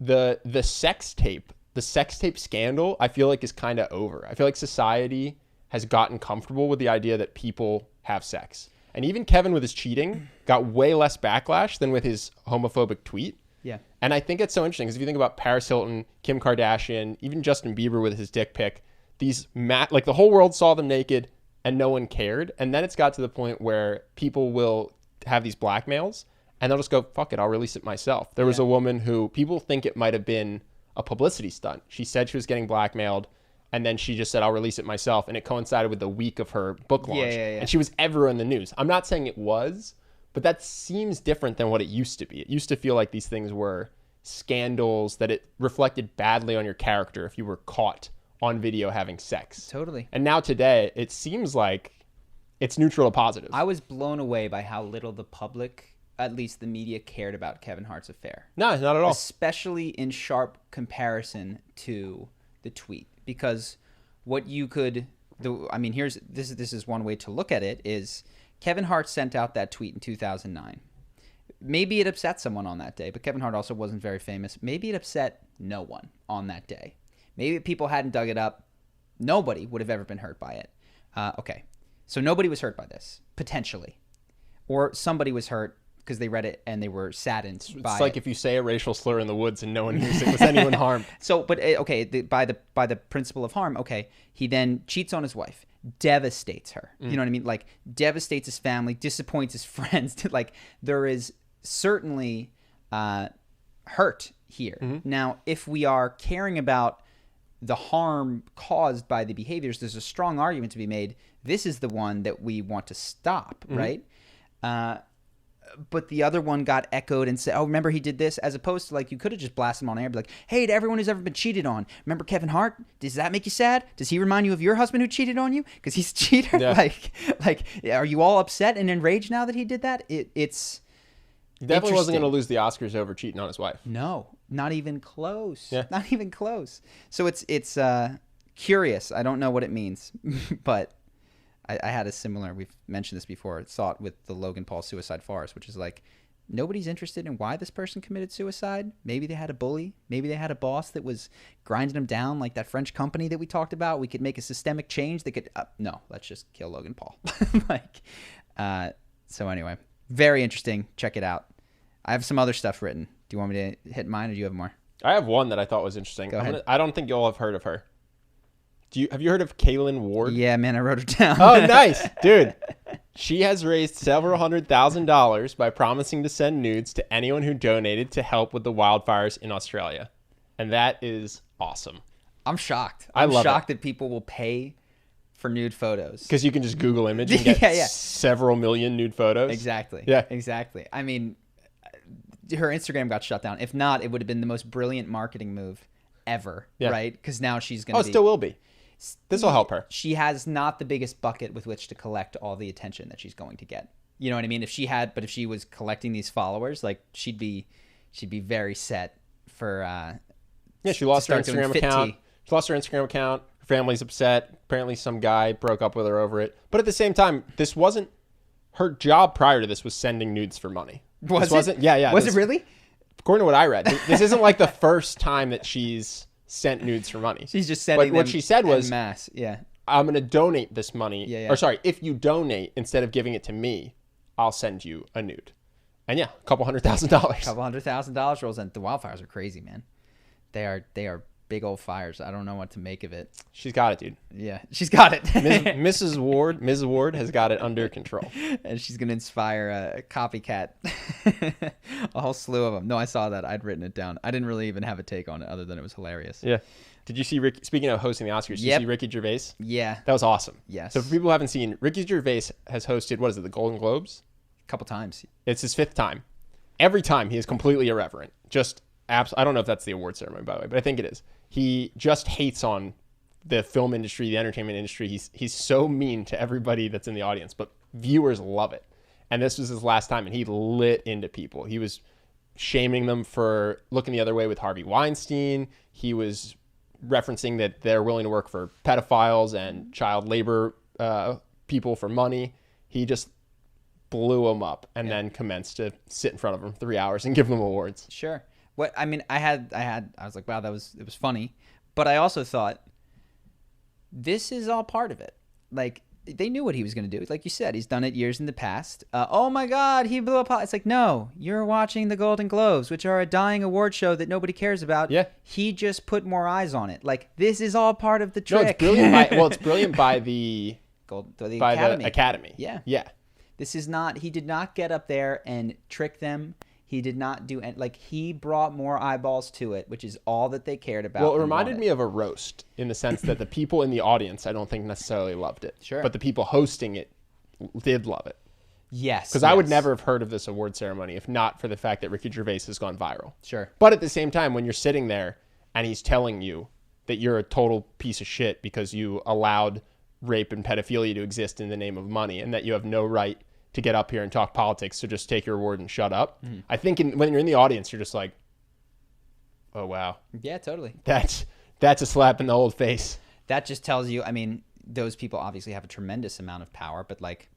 Speaker 1: The sex tape scandal, I feel like is kind of over. I feel like society has gotten comfortable with the idea that people have sex. And even Kevin with his cheating got way less backlash than with his homophobic tweet.
Speaker 3: Yeah.
Speaker 1: And I think it's so interesting because if you think about Paris Hilton, Kim Kardashian, even Justin Bieber with his dick pic, these like the whole world saw them naked and no one cared. And then it's got to the point where people will have these blackmails and they'll just go, fuck it, I'll release it myself. There was a woman who people think it might have been a publicity stunt. She said she was getting blackmailed and then she just said, I'll release it myself. And it coincided with the week of her book launch. And she was everywhere in the news. I'm not saying it was, but that seems different than what it used to be. It used to feel like these things were scandals, that it reflected badly on your character if you were caught on video having sex.
Speaker 3: Totally.
Speaker 1: And now today, it seems like it's neutral to positive.
Speaker 3: I was blown away by how little the public, at least the media, cared about Kevin Hart's affair.
Speaker 1: No, not at all.
Speaker 3: Especially in sharp comparison to the tweet. Because what you could... this is one way to look at it, is Kevin Hart sent out that tweet in 2009. Maybe it upset someone on that day, but Kevin Hart also wasn't very famous. Maybe it upset no one on that day. Maybe if people hadn't dug it up, nobody would have ever been hurt by it. Okay, so nobody was hurt by this, potentially. Or somebody was hurt because they read it and they were saddened by it.
Speaker 1: It's like if you say a racial slur in the woods and no one hears it, was anyone harmed?
Speaker 3: So, but okay, by the principle of harm, okay, he then cheats on his wife, devastates her. You know what I mean? Like, devastates his family, disappoints his friends. Like, there is certainly hurt here. Now, if we are caring about the harm caused by the behaviors, there's a strong argument to be made. This is the one that we want to stop, right? But the other one got echoed and said, oh, remember he did this? As opposed to, like, you could have just blasted him on air and be like, hey, to everyone who's ever been cheated on, remember Kevin Hart? Does that make you sad? Does he remind you of your husband who cheated on you? Because he's a cheater?
Speaker 1: Yeah.
Speaker 3: Like, are you all upset and enraged now that he did that? It's
Speaker 1: He definitely wasn't going to lose the Oscars over cheating on his wife.
Speaker 3: No, not even close.
Speaker 1: Yeah.
Speaker 3: Not even close. So it's curious. I don't know what it means, but I had a similar, we've mentioned this before, thought with the Logan Paul suicide farce, which is like, nobody's interested in why this person committed suicide. Maybe they had a bully. Maybe they had a boss that was grinding them down, like that French company that we talked about. We could make a systemic change that could, no, let's just kill Logan Paul. So anyway, very interesting. Check it out. I have some other stuff written. Do you want me to hit mine or do you have more?
Speaker 1: I have one that I thought was interesting.
Speaker 3: Go ahead.
Speaker 1: I don't think you'll have heard of her. Have you heard of Kaylin Ward?
Speaker 3: Yeah, man, I wrote it down.
Speaker 1: Oh, nice. Dude, she has raised several $100,000s by promising to send nudes to anyone who donated to help with the wildfires in Australia. And that is awesome.
Speaker 3: I'm shocked.
Speaker 1: I love
Speaker 3: shocked that people will pay for nude photos.
Speaker 1: Because you can just Google image and get several million nude photos.
Speaker 3: Exactly.
Speaker 1: Yeah.
Speaker 3: Exactly. I mean, her Instagram got shut down. If not, it would have been the most brilliant marketing move ever, right? Because now she's going to
Speaker 1: it still will be. This will help her.
Speaker 3: She has not the biggest bucket with which to collect all the attention that she's going to get. You know what I mean? If she was collecting these followers, like she'd be very set for.
Speaker 1: She lost her Instagram account. She lost her Instagram account. Her family's upset. Apparently, some guy broke up with her over it. But at the same time, this wasn't her job. Prior to this, was sending nudes for money.
Speaker 3: Wasn't?
Speaker 1: Yeah.
Speaker 3: Was it really?
Speaker 1: According to what I read, this isn't like the first time that she's sent nudes for money.
Speaker 3: She's just sending them
Speaker 1: what she said was,
Speaker 3: mass. Yeah.
Speaker 1: I'm going to donate this money.
Speaker 3: Yeah.
Speaker 1: Or sorry, if you donate, instead of giving it to me, I'll send you a nude. And yeah, a couple $100,000.
Speaker 3: $100,000 rolls in. The wildfires are crazy, man. They are big old fires. I don't know what to make of it.
Speaker 1: She's got it, dude.
Speaker 3: Yeah, she's got it.
Speaker 1: Mrs. Ward has got it under control.
Speaker 3: And she's going to inspire a copycat. A whole slew of them. No, I saw that. I'd written it down. I didn't really even have a take on it other than it was hilarious.
Speaker 1: Yeah. Did you see Ricky, speaking of hosting the Oscars, did you see Ricky Gervais?
Speaker 3: Yeah.
Speaker 1: That was awesome.
Speaker 3: Yes.
Speaker 1: So for people who haven't seen, Ricky Gervais has hosted, what is it, the Golden Globes?
Speaker 3: A couple times.
Speaker 1: It's his 5th time. Every time he is completely irreverent. I don't know if that's the award ceremony, by the way, but I think it is. He just hates on the film industry, the entertainment industry. He's so mean to everybody that's in the audience, but viewers love it. And this was his last time, and he lit into people. He was shaming them for looking the other way with Harvey Weinstein. He was referencing that they're willing to work for pedophiles and child labor people for money. He just blew them up and then commenced to sit in front of them 3 hours and give them awards.
Speaker 3: Sure. What I mean, I was like, wow, it was funny, but I also thought this is all part of it. Like, they knew what he was going to do. Like you said, he's done it years in the past. Oh my God, he blew up. It's like, no, you're watching the Golden Globes, which are a dying award show that nobody cares about.
Speaker 1: Yeah.
Speaker 3: He just put more eyes on it. Like, this is all part of the trick.
Speaker 1: No, it's brilliant. It's brilliant by the Academy.
Speaker 3: Yeah.
Speaker 1: Yeah.
Speaker 3: This is not, he did not get up there and trick them. He did not do any, like, he brought more eyeballs to it, which is all that they cared about.
Speaker 1: Well, it reminded me of a roast in the sense that the people in the audience, I don't think necessarily loved it.
Speaker 3: Sure.
Speaker 1: But the people hosting it did love it.
Speaker 3: Yes.
Speaker 1: Because I would never have heard of this award ceremony if not for the fact that Ricky Gervais has gone viral.
Speaker 3: Sure.
Speaker 1: But at the same time, when you're sitting there and he's telling you that you're a total piece of shit because you allowed rape and pedophilia to exist in the name of money and that you have no right to get up here and talk politics, so just take your award and shut up. Mm-hmm. I think when you're in the audience, you're just like, oh, wow.
Speaker 3: Yeah, totally.
Speaker 1: That's a slap in the old face.
Speaker 3: That just tells you, I mean, those people obviously have a tremendous amount of power, but like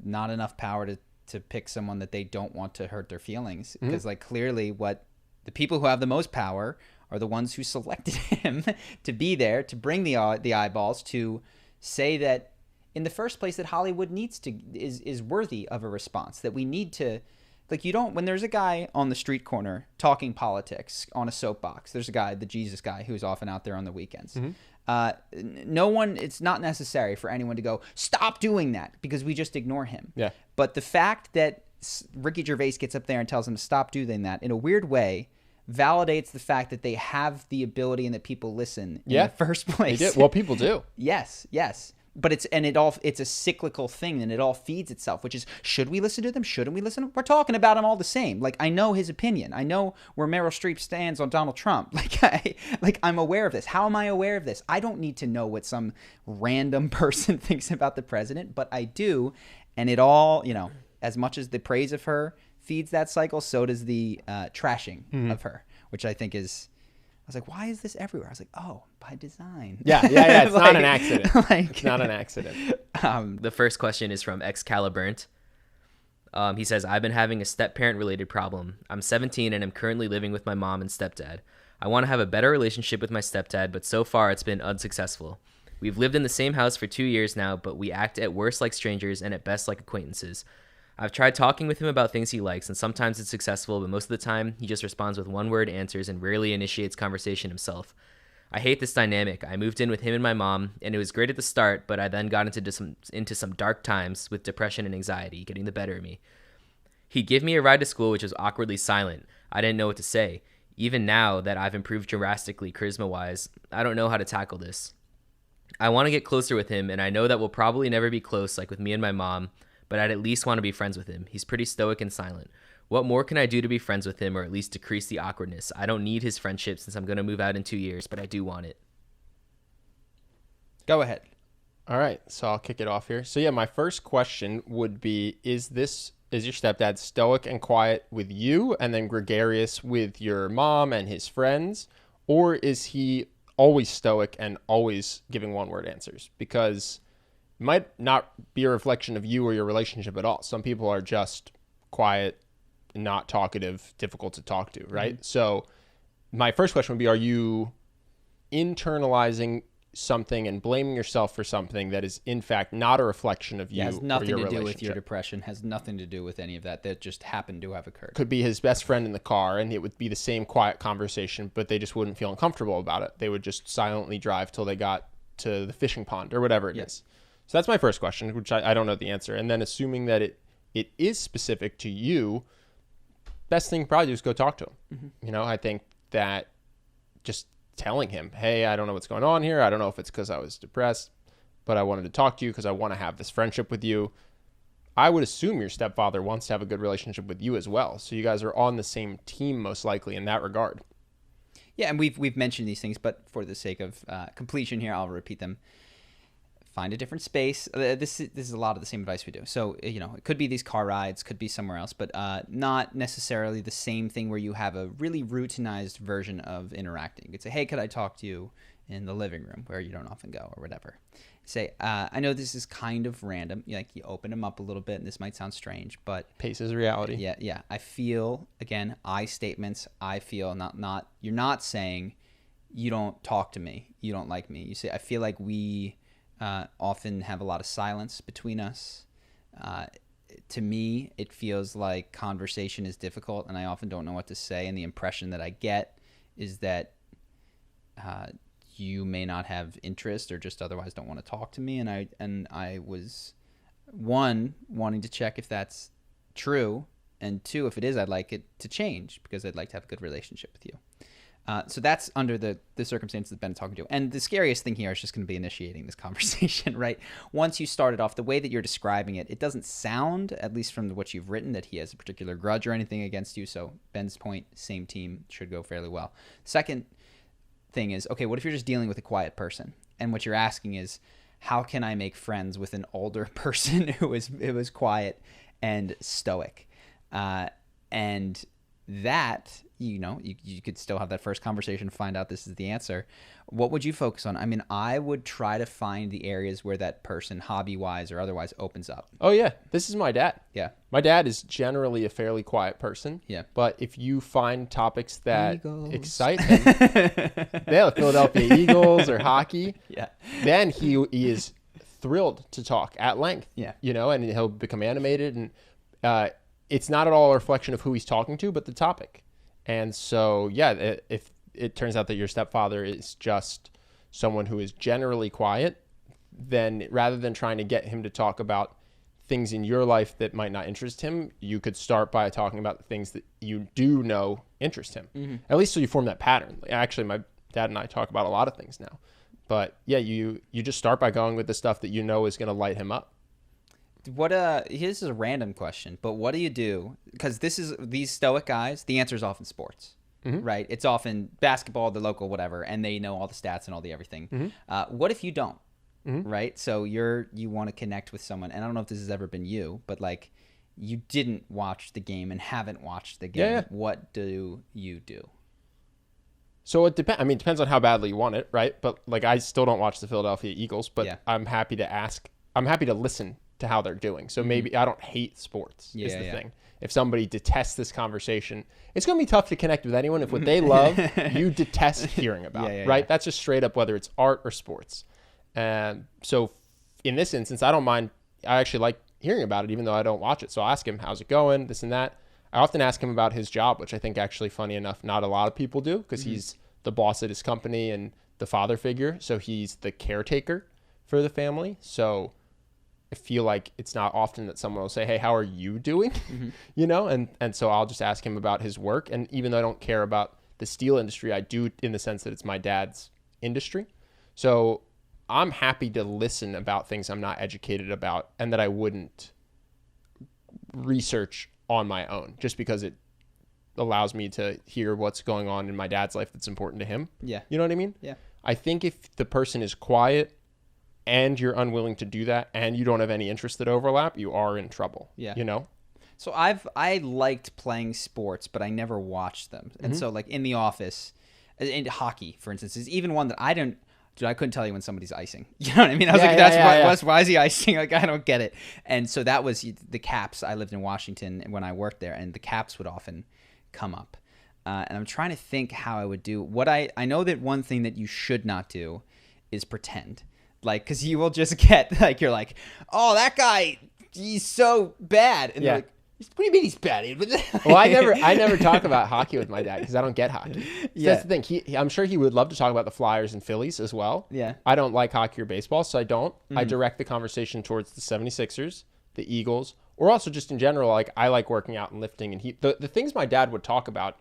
Speaker 3: not enough power to pick someone that they don't want to hurt their feelings. Because like clearly what the people who have the most power are the ones who selected him to be there, to bring the eyeballs, to say that in the first place that Hollywood is worthy of a response, that we need to, like, you don't, when there's a guy on the street corner talking politics on a soapbox, there's a guy, the Jesus guy, who's often out there on the weekends. No one, it's not necessary for anyone to go, stop doing that, because we just ignore him. Yeah. But the fact that Ricky Gervais gets up there and tells him to stop doing that, in a weird way, validates the fact that they have the ability and that people listen in the first place.
Speaker 1: They do. Well, people do.
Speaker 3: Yes. But it's a cyclical thing, and it all feeds itself, which is, should we listen to them? Shouldn't we listen to them? We're talking about him all the same. Like, I know his opinion. I know where Meryl Streep stands on Donald Trump. I'm aware of this. How am I aware of this? I don't need to know what some random person thinks about the president, but I do. And it all, as much as the praise of her feeds that cycle, so does the trashing of her, which I think is, I was like, why is this everywhere? I was like, oh, by design.
Speaker 1: Yeah. It's not an accident. It's not an accident.
Speaker 4: The first question is from Excaliburnt. He says, I've been having a step-parent related problem. I'm 17 and I'm currently living with my mom and stepdad. I want to have a better relationship with my stepdad, but so far it's been unsuccessful. We've lived in the same house for 2 years now, but we act at worst like strangers and at best like acquaintances. I've tried talking with him about things he likes, and sometimes it's successful, but most of the time, he just responds with one-word answers and rarely initiates conversation himself. I hate this dynamic. I moved in with him and my mom, and it was great at the start, but I then got into some dark times with depression and anxiety getting the better of me. He'd give me a ride to school, which was awkwardly silent. I didn't know what to say. Even now that I've improved drastically charisma-wise, I don't know how to tackle this. I want to get closer with him, and I know that we'll probably never be close like with me and my mom, but I'd at least want to be friends with him. He's pretty stoic and silent. What more can I do to be friends with him, or at least decrease the awkwardness? I don't need his friendship since I'm going to move out in 2 years, but I do want it.
Speaker 3: Go ahead.
Speaker 1: All right, so I'll kick it off here. So yeah, my first question would be, is your stepdad stoic and quiet with you and then gregarious with your mom and his friends? Or is he always stoic and always giving one-word answers? Because might not be a reflection of you or your relationship at all. Some people are just quiet, not talkative, difficult to talk to, right? Mm-hmm. So my first question would be, are you internalizing something and blaming yourself for something that is in fact not a reflection of you?
Speaker 3: Has nothing
Speaker 1: or your
Speaker 3: to do with your depression, has nothing to do with any of that just happened to have occurred.
Speaker 1: Could be his best friend in the car, and it would be the same quiet conversation, but they just wouldn't feel uncomfortable about it. They would just silently drive till they got to the fishing pond or whatever it is. So that's my first question, which I don't know the answer. And then assuming that it is specific to you, best thing probably is go talk to him. Mm-hmm. I think that just telling him, hey, I don't know what's going on here. I don't know if it's because I was depressed, but I wanted to talk to you because I want to have this friendship with you. I would assume your stepfather wants to have a good relationship with you as well. So you guys are on the same team most likely in that regard.
Speaker 3: Yeah, and we've mentioned these things, but for the sake of completion here, I'll repeat them. Find a different space. This is a lot of the same advice we do. So, it could be these car rides, could be somewhere else, but not necessarily the same thing where you have a really routinized version of interacting. You could say, hey, could I talk to you in the living room where you don't often go or whatever? Say, I know this is kind of random. You open them up a little bit, and this might sound strange, but
Speaker 1: pace is reality.
Speaker 3: Yeah. I feel, again, I statements, I feel, not you're not saying you don't talk to me, you don't like me. You say, I feel like we often have a lot of silence between us. To me, it feels like conversation is difficult, and I often don't know what to say. And the impression that I get is that you may not have interest or just otherwise don't want to talk to me. And I was, one, wanting to check if that's true, and two, if it is, I'd like it to change because I'd like to have a good relationship with you. So that's under the circumstances that Ben is talking to. And the scariest thing here is just going to be initiating this conversation, right? Once you start it off, the way that you're describing it, it doesn't sound, at least from what you've written, that he has a particular grudge or anything against you. So Ben's point, same team, should go fairly well. Second thing is, okay, what if you're just dealing with a quiet person? And what you're asking is, how can I make friends with an older person who is quiet and stoic? And that, you could still have that first conversation, find out this is the answer. What would you focus on? I mean, I would try to find the areas where that person, hobby-wise or otherwise, opens up.
Speaker 1: Oh, yeah. This is my dad.
Speaker 3: Yeah.
Speaker 1: My dad is generally a fairly quiet person.
Speaker 3: Yeah.
Speaker 1: But if you find topics that excite him, the Philadelphia Eagles or hockey, then he is thrilled to talk at length.
Speaker 3: Yeah.
Speaker 1: And he'll become animated. And it's not at all a reflection of who he's talking to, but the topic. And so, yeah, if it turns out that your stepfather is just someone who is generally quiet, then rather than trying to get him to talk about things in your life that might not interest him, you could start by talking about the things that you do know interest him. Mm-hmm. At least so you form that pattern. Actually, my dad and I talk about a lot of things now. But yeah, you just start by going with the stuff that you know is going to light him up.
Speaker 3: Here's a random question, but what do you do? Because these stoic guys, the answer is often sports, right? It's often basketball, the local, whatever, and they know all the stats and all the everything. Mm-hmm. What if you don't, right? So you want to connect with someone, and I don't know if this has ever been you, but like you didn't watch the game and haven't watched the game. Yeah. What do you do?
Speaker 1: So it depends. I mean, it depends on how badly you want it, right? But like, I still don't watch the Philadelphia Eagles, but I'm happy to ask. I'm happy to listen to how they're doing. So maybe I don't hate sports is the thing. If somebody detests this conversation, it's going to be tough to connect with anyone if what they love, you detest hearing about, right? That's just straight up, whether it's art or sports. And so in this instance, I don't mind. I actually like hearing about it, even though I don't watch it. So I'll ask him, how's it going? This and that. I often ask him about his job, which I think actually, funny enough, not a lot of people do, because he's the boss at his company and the father figure. So he's the caretaker for the family. So I feel like it's not often that someone will say, hey, how are you doing? And so I'll just ask him about his work. And even though I don't care about the steel industry, I do in the sense that it's my dad's industry. So I'm happy to listen about things I'm not educated about and that I wouldn't research on my own, just because it allows me to hear what's going on in my dad's life that's important to him. Yeah. You know what I mean? Yeah. I think if the person is quiet and you're unwilling to do that and you don't have any interests that overlap, you are in trouble. Yeah.
Speaker 3: So I liked playing sports, but I never watched them. And so like in the office, in hockey, for instance, is even one that I couldn't tell you when somebody's icing. You know what I mean? I was why is he icing? Like, I don't get it. And so that was the Caps. I lived in Washington when I worked there, and the Caps would often come up. And I'm trying to think how I would do. I know that one thing that you should not do is pretend. Like, because you will just get, like, you're like, oh, that guy, he's so bad. And they're like, what do you mean he's bad?
Speaker 1: Well, I never talk about hockey with my dad because I don't get hockey. So that's the thing. I'm sure he would love to talk about the Flyers and Phillies as well. Yeah. I don't like hockey or baseball, so I don't. I direct the conversation towards the 76ers, the Eagles, or also just in general, like, I like working out and lifting. And the things my dad would talk about,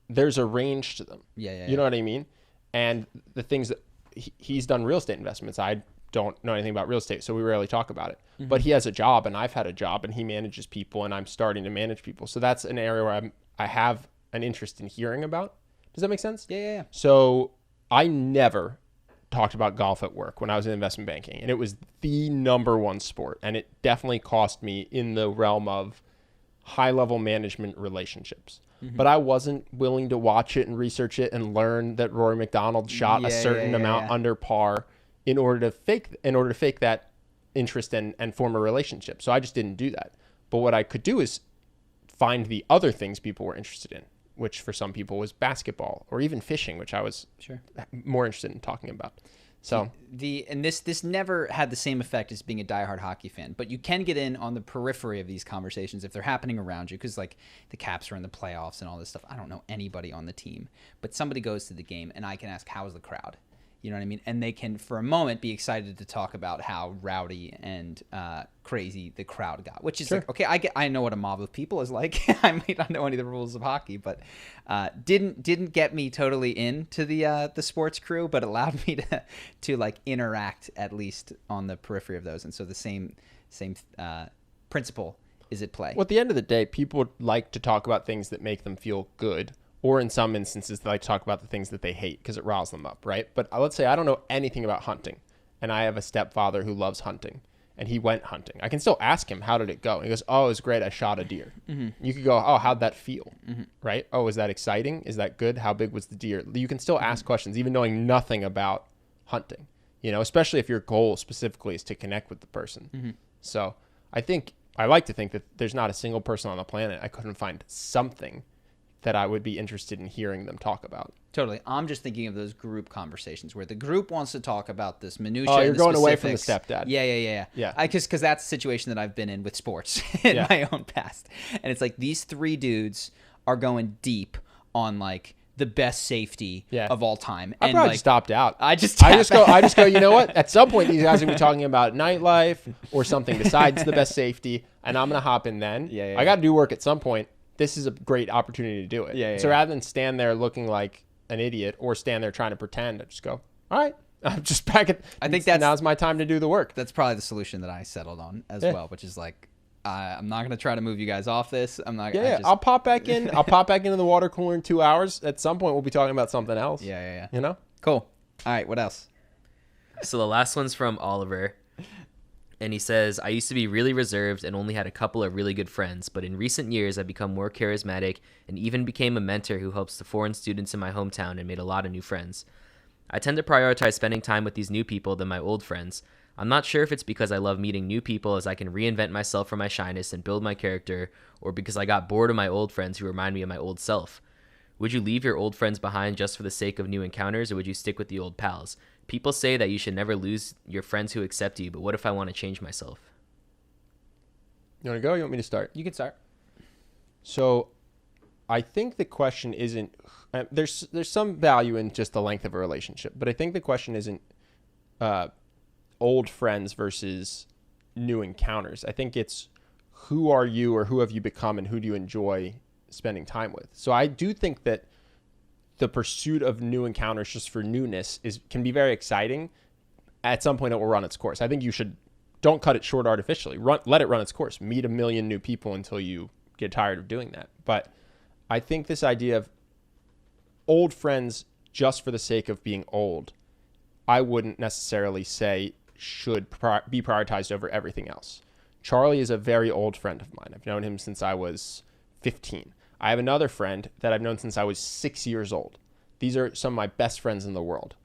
Speaker 1: there's a range to them. You know what I mean? And the things that he's done real estate investments. I don't know anything about real estate, so we rarely talk about it. But he has a job, and I've had a job, and he manages people, and I'm starting to manage people. So that's an area where I have an interest in hearing about. Does that make sense? Yeah. So I never talked about golf at work when I was in investment banking, and it was the number one sport, and it definitely cost me in the realm of high-level management relationships. But I wasn't willing to watch it and research it and learn that Rory McDonald shot a certain amount under par in order to fake that interest and form a relationship. So I just didn't do that. But what I could do is find the other things people were interested in, which for some people was basketball or even fishing, which I was more interested in talking about. So
Speaker 3: this never had the same effect as being a diehard hockey fan, but you can get in on the periphery of these conversations if they're happening around you, because like the Caps are in the playoffs and all this stuff. I don't know anybody on the team, but somebody goes to the game and I can ask, how is the crowd? You know what I mean? And they can, for a moment, be excited to talk about how rowdy and crazy the crowd got, which is like, okay, I know what a mob of people is like. I may not know any of the rules of hockey, but didn't get me totally into the sports crew, but allowed me to like interact at least on the periphery of those. And so the same principle is at play.
Speaker 1: Well, at the end of the day, people like to talk about things that make them feel good. Or in some instances, they like to talk about the things that they hate because it riles them up, right? But let's say I don't know anything about hunting, and I have a stepfather who loves hunting, and he went hunting. I can still ask him, how did it go? And he goes, oh, it was great. I shot a deer. Mm-hmm. You could go, oh, how'd that feel? Mm-hmm. Right? Oh, is that exciting? Is that good? How big was the deer? You can still ask questions, even knowing nothing about hunting, especially if your goal specifically is to connect with the person. Mm-hmm. So I like to think that there's not a single person on the planet I couldn't find something that I would be interested in hearing them talk about.
Speaker 3: Totally. I'm just thinking of those group conversations where the group wants to talk about this minutiae.
Speaker 1: Oh, you're going away from the stepdad.
Speaker 3: Yeah. Because that's the situation that I've been in with sports in my own past. And it's like these three dudes are going deep on like the best safety of all time.
Speaker 1: I probably just stopped out.
Speaker 3: I just
Speaker 1: go, you know what? At some point, these guys are going to be talking about nightlife or something besides the best safety, and I'm going to hop in then. I got to do work at some point. This is a great opportunity to do it. So rather than stand there looking like an idiot or stand there trying to pretend, I just go, all right, I'm just back at. I think now's my time to do the work.
Speaker 3: That's probably the solution that I settled on as well, which is like, I'm not going to try to move you guys off this. I'm not.
Speaker 1: I'll pop back in. I'll pop back into the water cooler in 2 hours. At some point, we'll be talking about something else.
Speaker 3: Yeah.
Speaker 1: Cool.
Speaker 3: All right. What else?
Speaker 4: So the last one's from Oliver. And he says, I used to be really reserved and only had a couple of really good friends, but in recent years, I've become more charismatic and even became a mentor who helps the foreign students in my hometown and made a lot of new friends. I tend to prioritize spending time with these new people than my old friends. I'm not sure if it's because I love meeting new people as I can reinvent myself from my shyness and build my character, or because I got bored of my old friends who remind me of my old self. Would you leave your old friends behind just for the sake of new encounters, or would you stick with the old pals? People say that you should never lose your friends who accept you, but what if I want to change myself?
Speaker 1: You want to go? You want me to start?
Speaker 3: You can start.
Speaker 1: So I think the question isn't, there's some value in just the length of a relationship, but I think the question isn't old friends versus new encounters. I think it's who are you or who have you become and who do you enjoy spending time with. So I do think that the pursuit of new encounters just for newness can be very exciting. At some point, it will run its course. I think don't cut it short artificially. Let it run its course. Meet a million new people until you get tired of doing that. But I think this idea of old friends just for the sake of being old, I wouldn't necessarily say should be prioritized over everything else. Charlie is a very old friend of mine. I've known him since I was 15. I have another friend that I've known since I was 6 years old. These are some of my best friends in the world.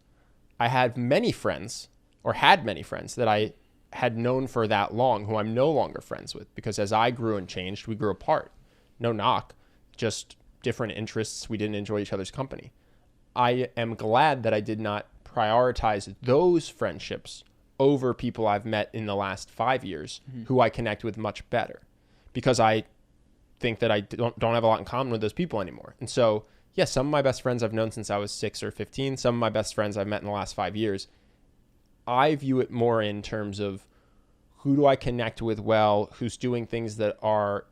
Speaker 1: I had many friends that I had known for that long who I'm no longer friends with because as I grew and changed, we grew apart. No knock, just different interests. We didn't enjoy each other's company. I am glad that I did not prioritize those friendships over people I've met in the last 5 years who I connect with much better because I think that I don't have a lot in common with those people anymore. And so, some of my best friends I've known since I was 6 or 15. Some of my best friends I've met in the last 5 years. I view it more in terms of who do I connect with well, who's doing things that are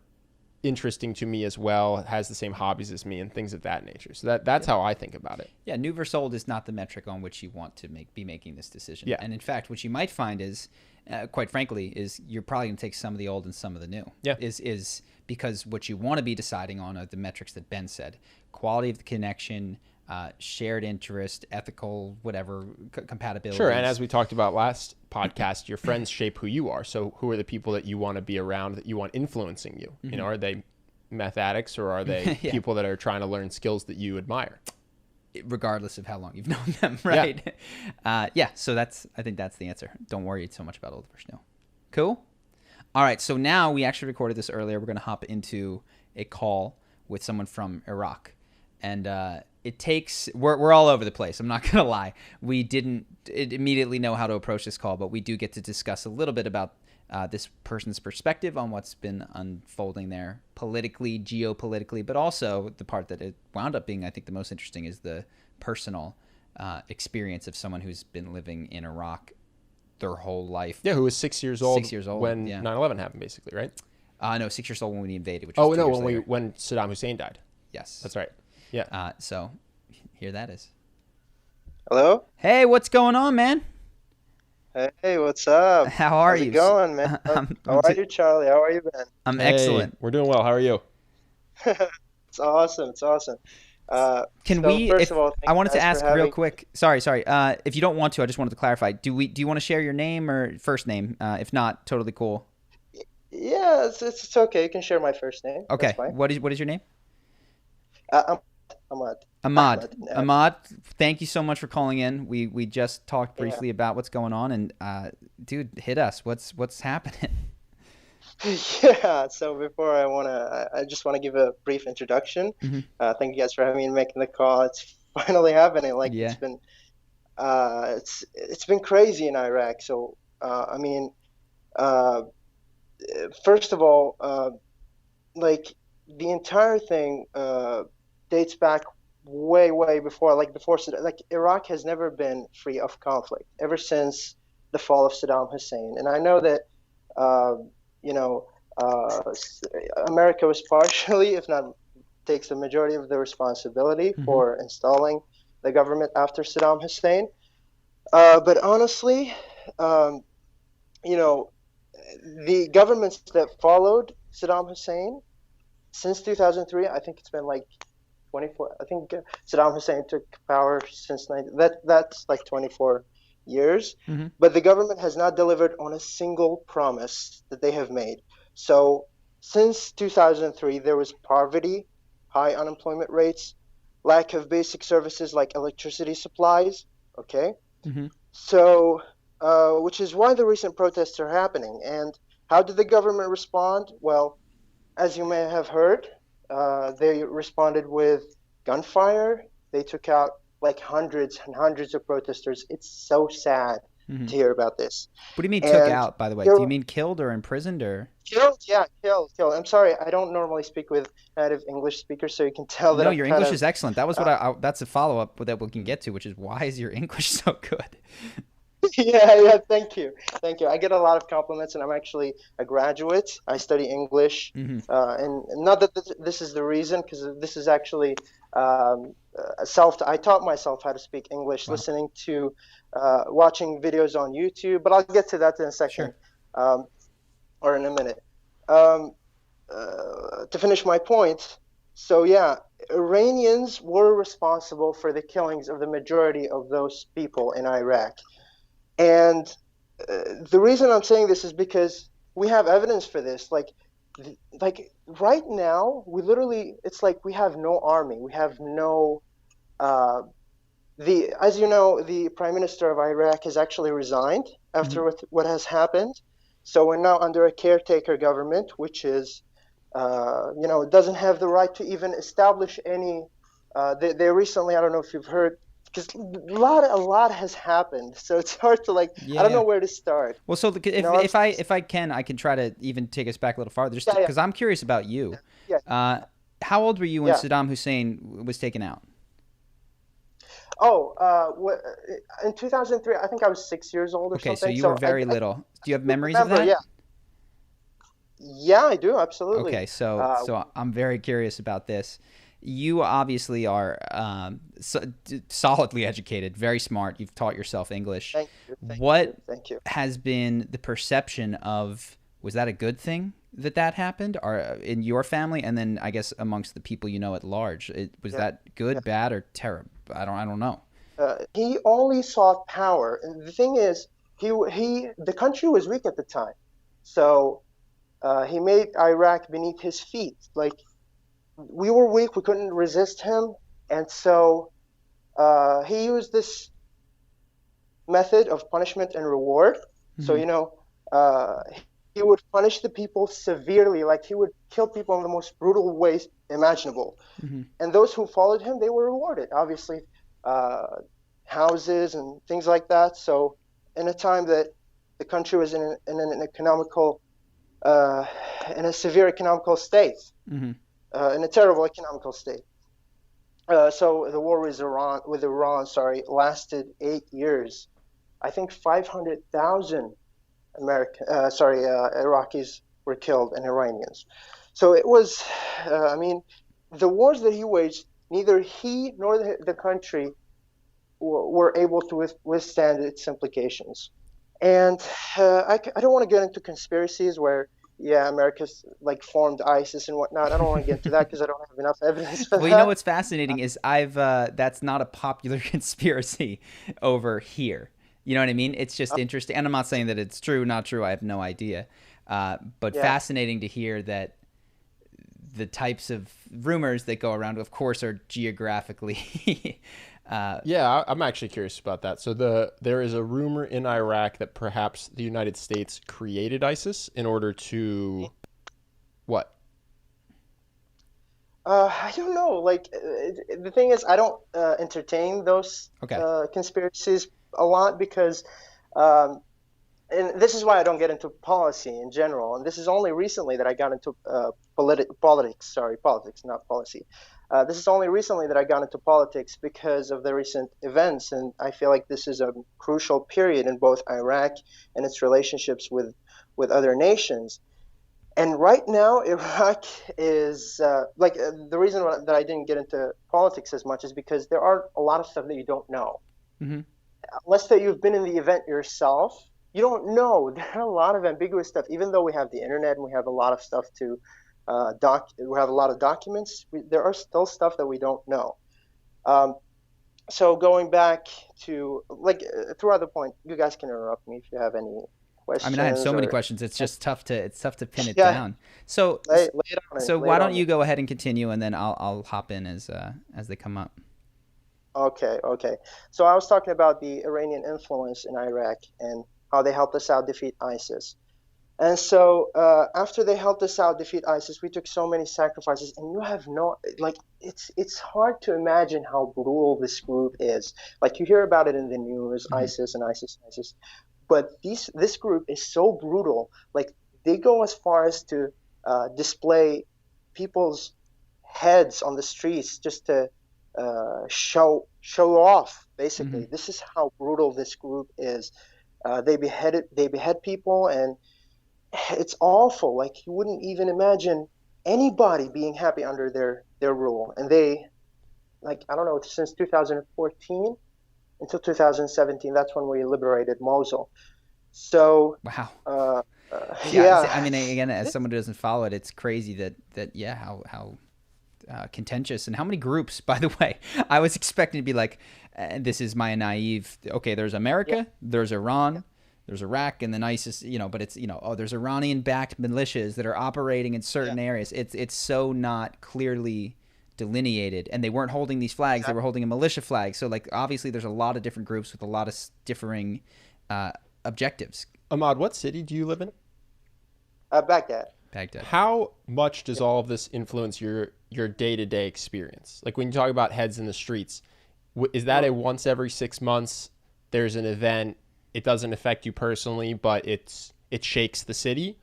Speaker 1: interesting to me as well, has the same hobbies as me and things of that nature. So that's how I think about it.
Speaker 3: Yeah, new versus old is not the metric on which you want to be making this decision.
Speaker 1: Yeah.
Speaker 3: And in fact, what you might find is, quite frankly, is you're probably going to take some of the old and some of the new.
Speaker 1: Yeah.
Speaker 3: Is because what you want to be deciding on are the metrics that Ben said. Quality of the connection, shared interest, ethical, whatever, compatibility.
Speaker 1: Sure, and as we talked about last podcast, your friends shape who you are. So who are the people that you want to be around, that you want influencing you? Mm-hmm. Are they meth addicts or are they people that are trying to learn skills that you admire?
Speaker 3: Regardless of how long you've known them, right? So I think that's the answer. Don't worry so much about old versus new. Cool? All right, so now we actually recorded this earlier. We're going to hop into a call with someone from Iraq. And it takes we're all over the place. I'm not gonna lie. We didn't immediately know how to approach this call, but we do get to discuss a little bit about this person's perspective on what's been unfolding there politically, geopolitically, but also the part that it wound up being, I think, the most interesting is the personal experience of someone who's been living in Iraq their whole life.
Speaker 1: Yeah, who was 6 years old.
Speaker 3: 6 years old
Speaker 1: when 9/11 happened, basically, right?
Speaker 3: No, 6 years old when we invaded. Which was 2 years later.
Speaker 1: when Saddam Hussein died.
Speaker 3: Yes,
Speaker 1: that's right. Yeah.
Speaker 3: So here that is.
Speaker 2: Hello.
Speaker 3: Hey, what's going on, man?
Speaker 2: Hey, what's up?
Speaker 3: How are you?
Speaker 2: How's it going, man? How are you, Charlie? How are you, man?
Speaker 3: I'm excellent.
Speaker 1: We're doing well. How are you?
Speaker 2: It's awesome. It's awesome.
Speaker 3: First of all, I wanted to ask real quick. Sorry. If you don't want to, I just wanted to clarify. Do you want to share your name or first name? If not, totally cool.
Speaker 2: Yeah, it's okay. You can share my first name.
Speaker 3: Okay. What is your name? Ahmad, thank you so much for calling in. We just talked briefly about what's going on, and dude, hit us. What's happening?
Speaker 2: Yeah. So before I just want to give a brief introduction.
Speaker 3: Mm-hmm.
Speaker 2: Thank you guys for having me and making the call. It's finally happening. It's been crazy in Iraq. So first of all, the entire thing dates back way before, Iraq has never been free of conflict ever since the fall of Saddam Hussein. And I know that, America was partially, if not takes the majority of the responsibility for installing the government after Saddam Hussein. But honestly, the governments that followed Saddam Hussein since 2003, I think it's been 24. I think Saddam Hussein took power since that's 24 years.
Speaker 3: Mm-hmm.
Speaker 2: But the government has not delivered on a single promise that they have made. So since 2003, there was poverty, high unemployment rates, lack of basic services like electricity supplies. Okay.
Speaker 3: Mm-hmm.
Speaker 2: So, which is why the recent protests are happening. And how did the government respond? Well, as you may have heard, they responded with gunfire. They took out hundreds and hundreds of protesters. It's so sad to hear about this.
Speaker 3: What do you mean took out, by the way? Do you mean killed or imprisoned or?
Speaker 2: Killed, yeah, killed. I'm sorry, I don't normally speak with native English speakers, so you can tell that.
Speaker 3: No, your English is excellent. That was what that's a follow-up that we can get to, which is why is your English so good?
Speaker 2: Yeah, thank you. I get a lot of compliments, and I'm actually a graduate. I study English, and not that this is the reason, because this is actually I taught myself how to speak English, listening to, watching videos on YouTube, but I'll get to that in a second, or in a minute. To finish my point, so yeah, Iranians were responsible for the killings of the majority of those people in Iraq. And the reason I'm saying this is because we have evidence for this. Right now, it's like we have no army. We have no as you know, the Prime Minister of Iraq has actually resigned after what has happened. So we're now under a caretaker government, which is doesn't have the right to even establish any. They recently, I don't know if you've heard, because a lot has happened, so it's hard to I don't know where to start.
Speaker 3: Well, so if I can try to even take us back a little farther, just because I'm curious about you.
Speaker 2: Yeah.
Speaker 3: How old were you when Saddam Hussein was taken out?
Speaker 2: In 2003, I think I was 6 years old or something.
Speaker 3: Okay, so you were very little. Do you have memories of that?
Speaker 2: Yeah, I do, absolutely.
Speaker 3: Okay, so I'm very curious about this. You obviously are solidly educated, very smart. You've taught yourself English.
Speaker 2: Thank you.
Speaker 3: What
Speaker 2: Thank you.
Speaker 3: has been the perception of, was that a good thing that happened, or in your family, and then I guess amongst the people you know at large? Was that good, bad, or terrible? I don't know.
Speaker 2: He only sought power, and the thing is, the country was weak at the time, so he made Iraq beneath his feet. We were weak, we couldn't resist him, and so he used this method of punishment and reward. So he would punish the people severely, like he would kill people in the most brutal ways imaginable.
Speaker 3: Mm-hmm.
Speaker 2: And those who followed him, they were rewarded, obviously, houses and things like that. So in a time that the country was in an economical, in a severe economical state,
Speaker 3: Mm-hmm.
Speaker 2: In a terrible economical state. So the war with Iran, lasted 8 years. I think 500,000 Iraqis were killed and Iranians. So it was, the wars that he waged, neither he nor the country were able to withstand its implications. And I don't want to get into conspiracies where, America's like formed ISIS and whatnot. I don't want to get into that because I don't have enough evidence for that.
Speaker 3: Well, you know what's fascinating is that's not a popular conspiracy over here. You know what I mean? It's just interesting. And I'm not saying that it's true, not true. I have no idea. But fascinating to hear that the types of rumors that go around, of course, are geographically.
Speaker 1: I'm actually curious about that. So there is a rumor in Iraq that perhaps the United States created ISIS in order to what?
Speaker 2: I don't know. Like the thing is, I don't entertain those conspiracies a lot because, and this is why I don't get into policy in general. And this is only recently that I got into politics. Sorry, politics, not policy. This is only recently that I got into politics because of the recent events, and I feel like this is a crucial period in both Iraq and its relationships with other nations. And right now, Iraq is the reason that I didn't get into politics as much is because there are a lot of stuff that you don't know.
Speaker 3: Mm-hmm.
Speaker 2: Unless that you've been in the event yourself, you don't know. There are a lot of ambiguous stuff. Even though we have the internet and we have a lot of stuff to we have a lot of documents, there are still stuff that we don't know. So going back to throughout the point, you guys can interrupt me if you have any questions.
Speaker 3: I mean, I have so many questions. It's just tough to pin it down. So why don't you go ahead and continue, and then I'll hop in as they come up.
Speaker 2: Okay. So I was talking about the Iranian influence in Iraq and how they helped us out defeat ISIS. And so after they helped us out defeat ISIS, we took so many sacrifices, and you have it's hard to imagine how brutal this group is. Like you hear about it in the news, mm-hmm. ISIS, but this group is so brutal. Like they go as far as to display people's heads on the streets just to show off. Basically, mm-hmm. This is how brutal this group is. They behead people, and it's awful. Like you wouldn't even imagine anybody being happy under their rule. And they, I don't know, since 2014 until 2017, that's when we liberated Mosul. So
Speaker 3: wow.
Speaker 2: Yeah.
Speaker 3: I mean, again, as someone who doesn't follow it, it's crazy that how contentious, and how many groups, by the way. I was expecting to be like, this is my naive, okay, there's America, there's Iran, there's Iraq, and then ISIS, but it's, there's Iranian-backed militias that are operating in certain areas. It's so not clearly delineated, and they weren't holding these flags, they were holding a militia flag. So, obviously there's a lot of different groups with a lot of differing objectives.
Speaker 1: Ahmad, what city do you live in?
Speaker 2: Baghdad.
Speaker 1: How much does all of this influence your day-to-day experience? Like when you talk about heads in the streets, is that a once every 6 months, there's an event, it doesn't affect you personally, but it shakes the city?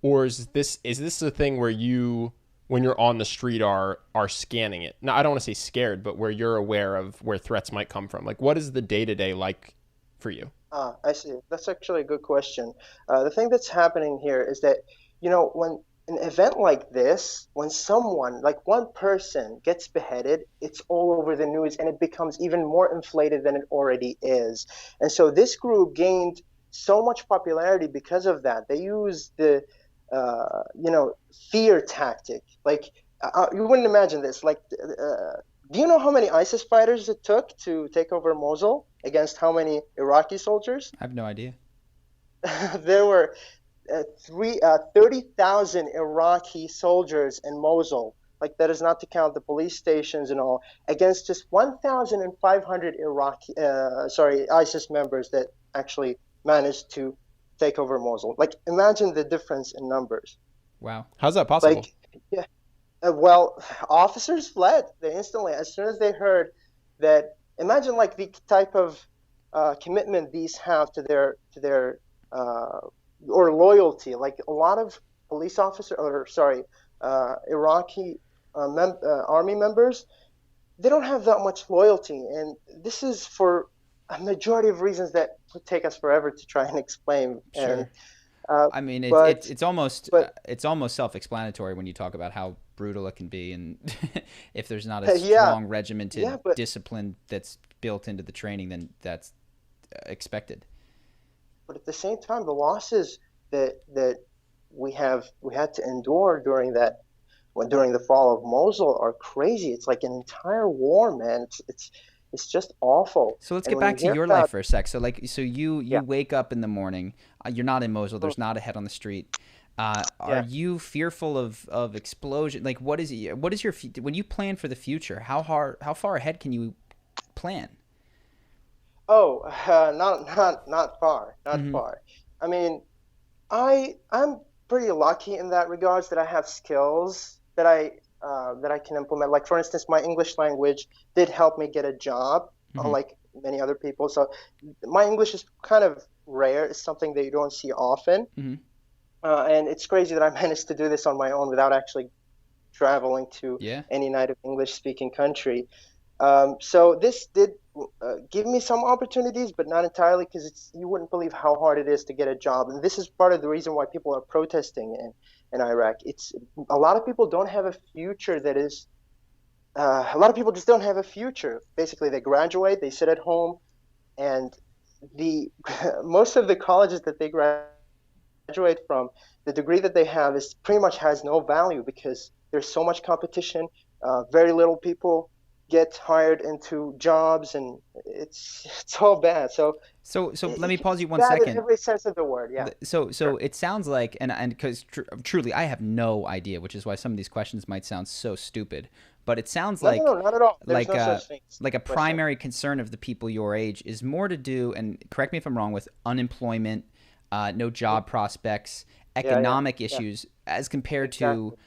Speaker 1: Or is this a thing where you, when you're on the street, are scanning it? Now, I don't want to say scared, but where you're aware of where threats might come from. Like, what is the day-to-day like for you?
Speaker 2: I see. That's actually a good question. The thing that's happening here is that, when an event like this, when someone, like one person, gets beheaded, it's all over the news, and it becomes even more inflated than it already is. And so this group gained so much popularity because of that. They used the, fear tactic. Like, you wouldn't imagine this. Like, do you know how many ISIS fighters it took to take over Mosul against how many Iraqi soldiers?
Speaker 3: I have no idea.
Speaker 2: There were 30,000 Iraqi soldiers in Mosul. Like, that is not to count the police stations and all, against just 1,500 ISIS members that actually managed to take over Mosul. Like, imagine the difference in numbers.
Speaker 3: Wow.
Speaker 1: How's that possible?
Speaker 2: Like, yeah. Well, officers fled. They instantly, as soon as they heard that. Imagine like the type of commitment these have to their or loyalty. Like a lot of police officers, or sorry, Iraqi army members, they don't have that much loyalty, and this is for a majority of reasons that would take us forever to try and explain.
Speaker 3: Sure.
Speaker 2: And,
Speaker 3: I mean, it's almost self-explanatory when you talk about how brutal it can be, and if there's not a strong regimented discipline that's built into the training, then that's expected.
Speaker 2: But at the same time, the losses that we had to endure during the fall of Mosul are crazy. It's like an entire war, man. It's just awful.
Speaker 3: So let's get back to your life for a sec. So you wake up in the morning. You're not in Mosul. There's not a head on the street. Are you fearful of explosion? Like, what is your when you plan for the future? How far ahead can you plan?
Speaker 2: Oh, not far, far. I mean, I'm pretty lucky in that regards that I have skills that I can implement. Like, for instance, my English language did help me get a job, unlike many other people. So my English is kind of rare. It's something that you don't see often. And it's crazy that I managed to do this on my own without actually traveling to any native English-speaking country. So this did give me some opportunities, but not entirely, because you wouldn't believe how hard it is to get a job. And this is part of the reason why people are protesting in Iraq. It's a lot of people don't have a future that is a lot of people just don't have a future. Basically, they graduate, they sit at home, and most of the colleges that they graduate from, the degree that they have is pretty much has no value because there's so much competition. Very little people get hired into jobs, and it's all bad. So
Speaker 3: let me pause you one
Speaker 2: bad
Speaker 3: second.
Speaker 2: In every sense of the word, yeah.
Speaker 3: So it sounds like, and because truly I have no idea, which is why some of these questions might sound so stupid. But it sounds
Speaker 2: no, not at all. There's no such thing.
Speaker 3: Like a primary concern of the people your age is more to do, and correct me if I'm wrong, with unemployment, no job prospects, economic issues, as compared to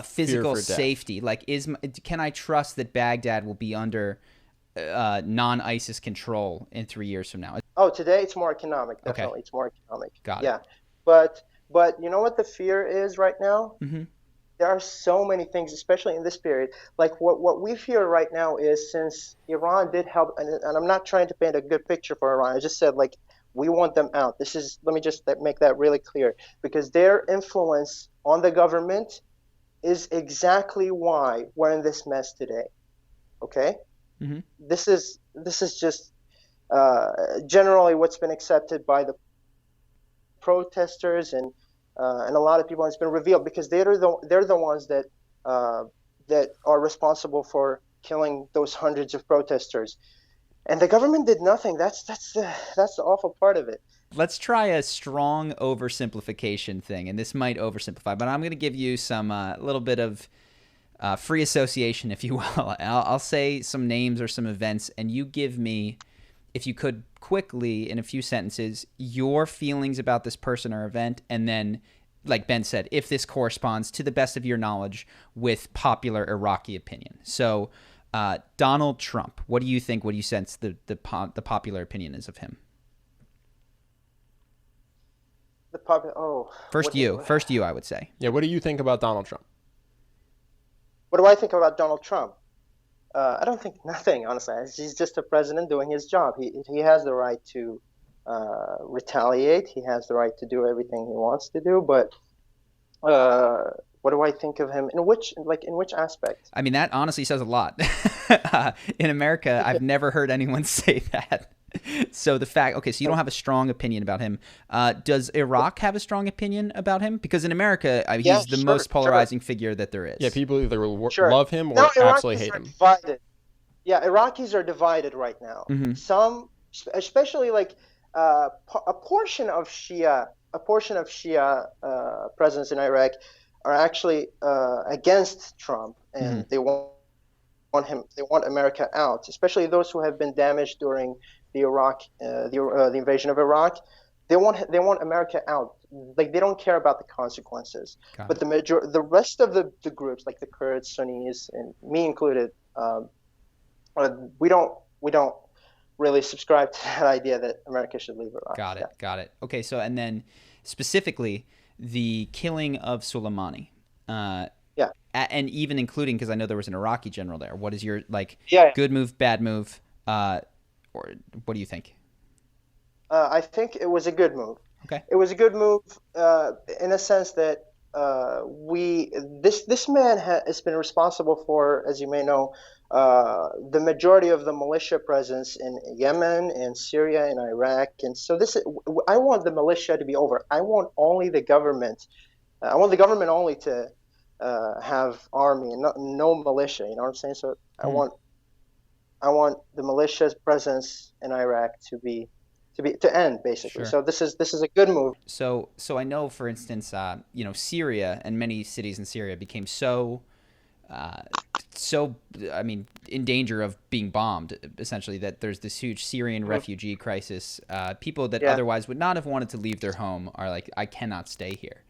Speaker 3: physical safety. Like, can I trust that Baghdad will be under non-ISIS control in 3 years from now?
Speaker 2: Oh, today it's more economic. Definitely, okay. It's more economic.
Speaker 3: Got it.
Speaker 2: But you know what the fear is right now? There are so many things, especially in this period. Like what we fear right now is, since Iran did help, and I'm not trying to paint a good picture for Iran. I just said, like, we want them out. Let me just make that really clear, because their influence on the government is exactly why we're in this mess today. Okay? This is just generally what's been accepted by the protesters and a lot of people, and it's been revealed because they're the ones that are responsible for killing those hundreds of protesters, and the government did nothing. That's the awful part of it.
Speaker 3: Let's try a strong oversimplification thing, and this might oversimplify, but I'm going to give you some little bit of free association, if you will. I'll say some names or some events, and you give me, if you could quickly, in a few sentences, your feelings about this person or event, and then, like Ben said, if this corresponds to the best of your knowledge with popular Iraqi opinion. So Donald Trump, what do you think, what do you sense the popular opinion is of him? First you, I would say.
Speaker 1: Yeah, what do you think about Donald Trump?
Speaker 2: What do I think about Donald Trump? I don't think nothing, honestly. He's just a president doing his job. He has the right to retaliate. He has the right to do everything he wants to do. But what do I think of him? In which aspect?
Speaker 3: I mean, that honestly says a lot. In America, I've never heard anyone say that. So the fact, okay, so you don't have a strong opinion about him. Does Iraq have a strong opinion about him? Because in America, he's the most polarizing figure that there is.
Speaker 1: Yeah, people either love him or absolutely hate him.
Speaker 2: Divided. Yeah, Iraqis are divided right now. Some, especially like a portion of Shia presidents in Iraq are actually against Trump, and they want America out, especially those who have been damaged during the invasion of Iraq. they want America out. Like they don't care about the consequences. But the rest of the groups, like the Kurds, Sunnis, and me included, we don't really subscribe to that idea that America should leave Iraq.
Speaker 3: Got it. Okay, so and then specifically the killing of Soleimani. And even including, because I know there was an Iraqi general there. What is your good move, bad move, or what do you think?
Speaker 2: I think it was a good move.
Speaker 3: Okay.
Speaker 2: It was a good move in a sense that this man has been responsible for, as you may know, the majority of the militia presence in Yemen and Syria and Iraq. And so I want the militia to be over. I want only the government. I want the government only to have army and no militia. You know what I'm saying? So I want the militia's presence in Iraq to end, basically. Sure. So this is a good move.
Speaker 3: So I know, for instance, Syria and many cities in Syria became so in danger of being bombed, essentially, that there's this huge Syrian refugee crisis. People that otherwise would not have wanted to leave their home are like, I cannot stay here.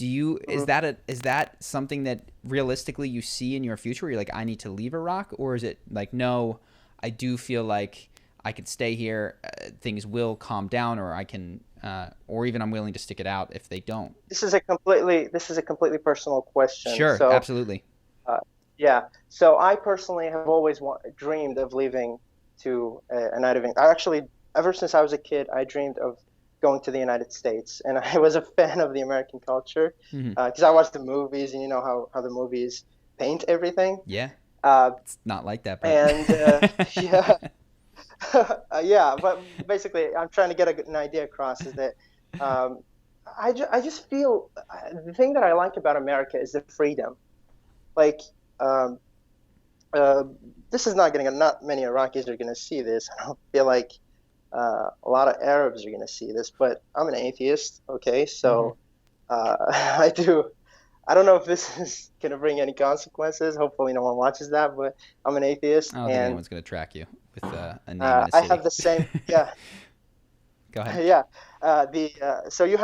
Speaker 3: Is that something that realistically you see in your future where you're like, I need to leave Iraq? Or is it like, no, I do feel like I could stay here, things will calm down, or I can, or even I'm willing to stick it out if they don't? This is a completely
Speaker 2: personal question.
Speaker 3: Sure, so, absolutely.
Speaker 2: So I personally have always dreamed of leaving to a United Kingdom. Actually, ever since I was a kid, I dreamed of going to the United States, and I was a fan of the American culture because I watched the movies, and you know how the movies paint everything.
Speaker 3: Yeah, it's not like that, but...
Speaker 2: And but basically, I'm trying to get an idea across is that I just feel the thing that I like about America is the freedom. Like, this is not many Iraqis are going to see this. I don't feel like a lot of Arabs are going to see this, but I'm an atheist. Okay, so I don't know if this is going to bring any consequences. Hopefully no one watches that, but I'm an atheist.
Speaker 3: I don't think anyone's going to track you with a name and a city.
Speaker 2: I have the same,
Speaker 3: Go ahead.
Speaker 2: So you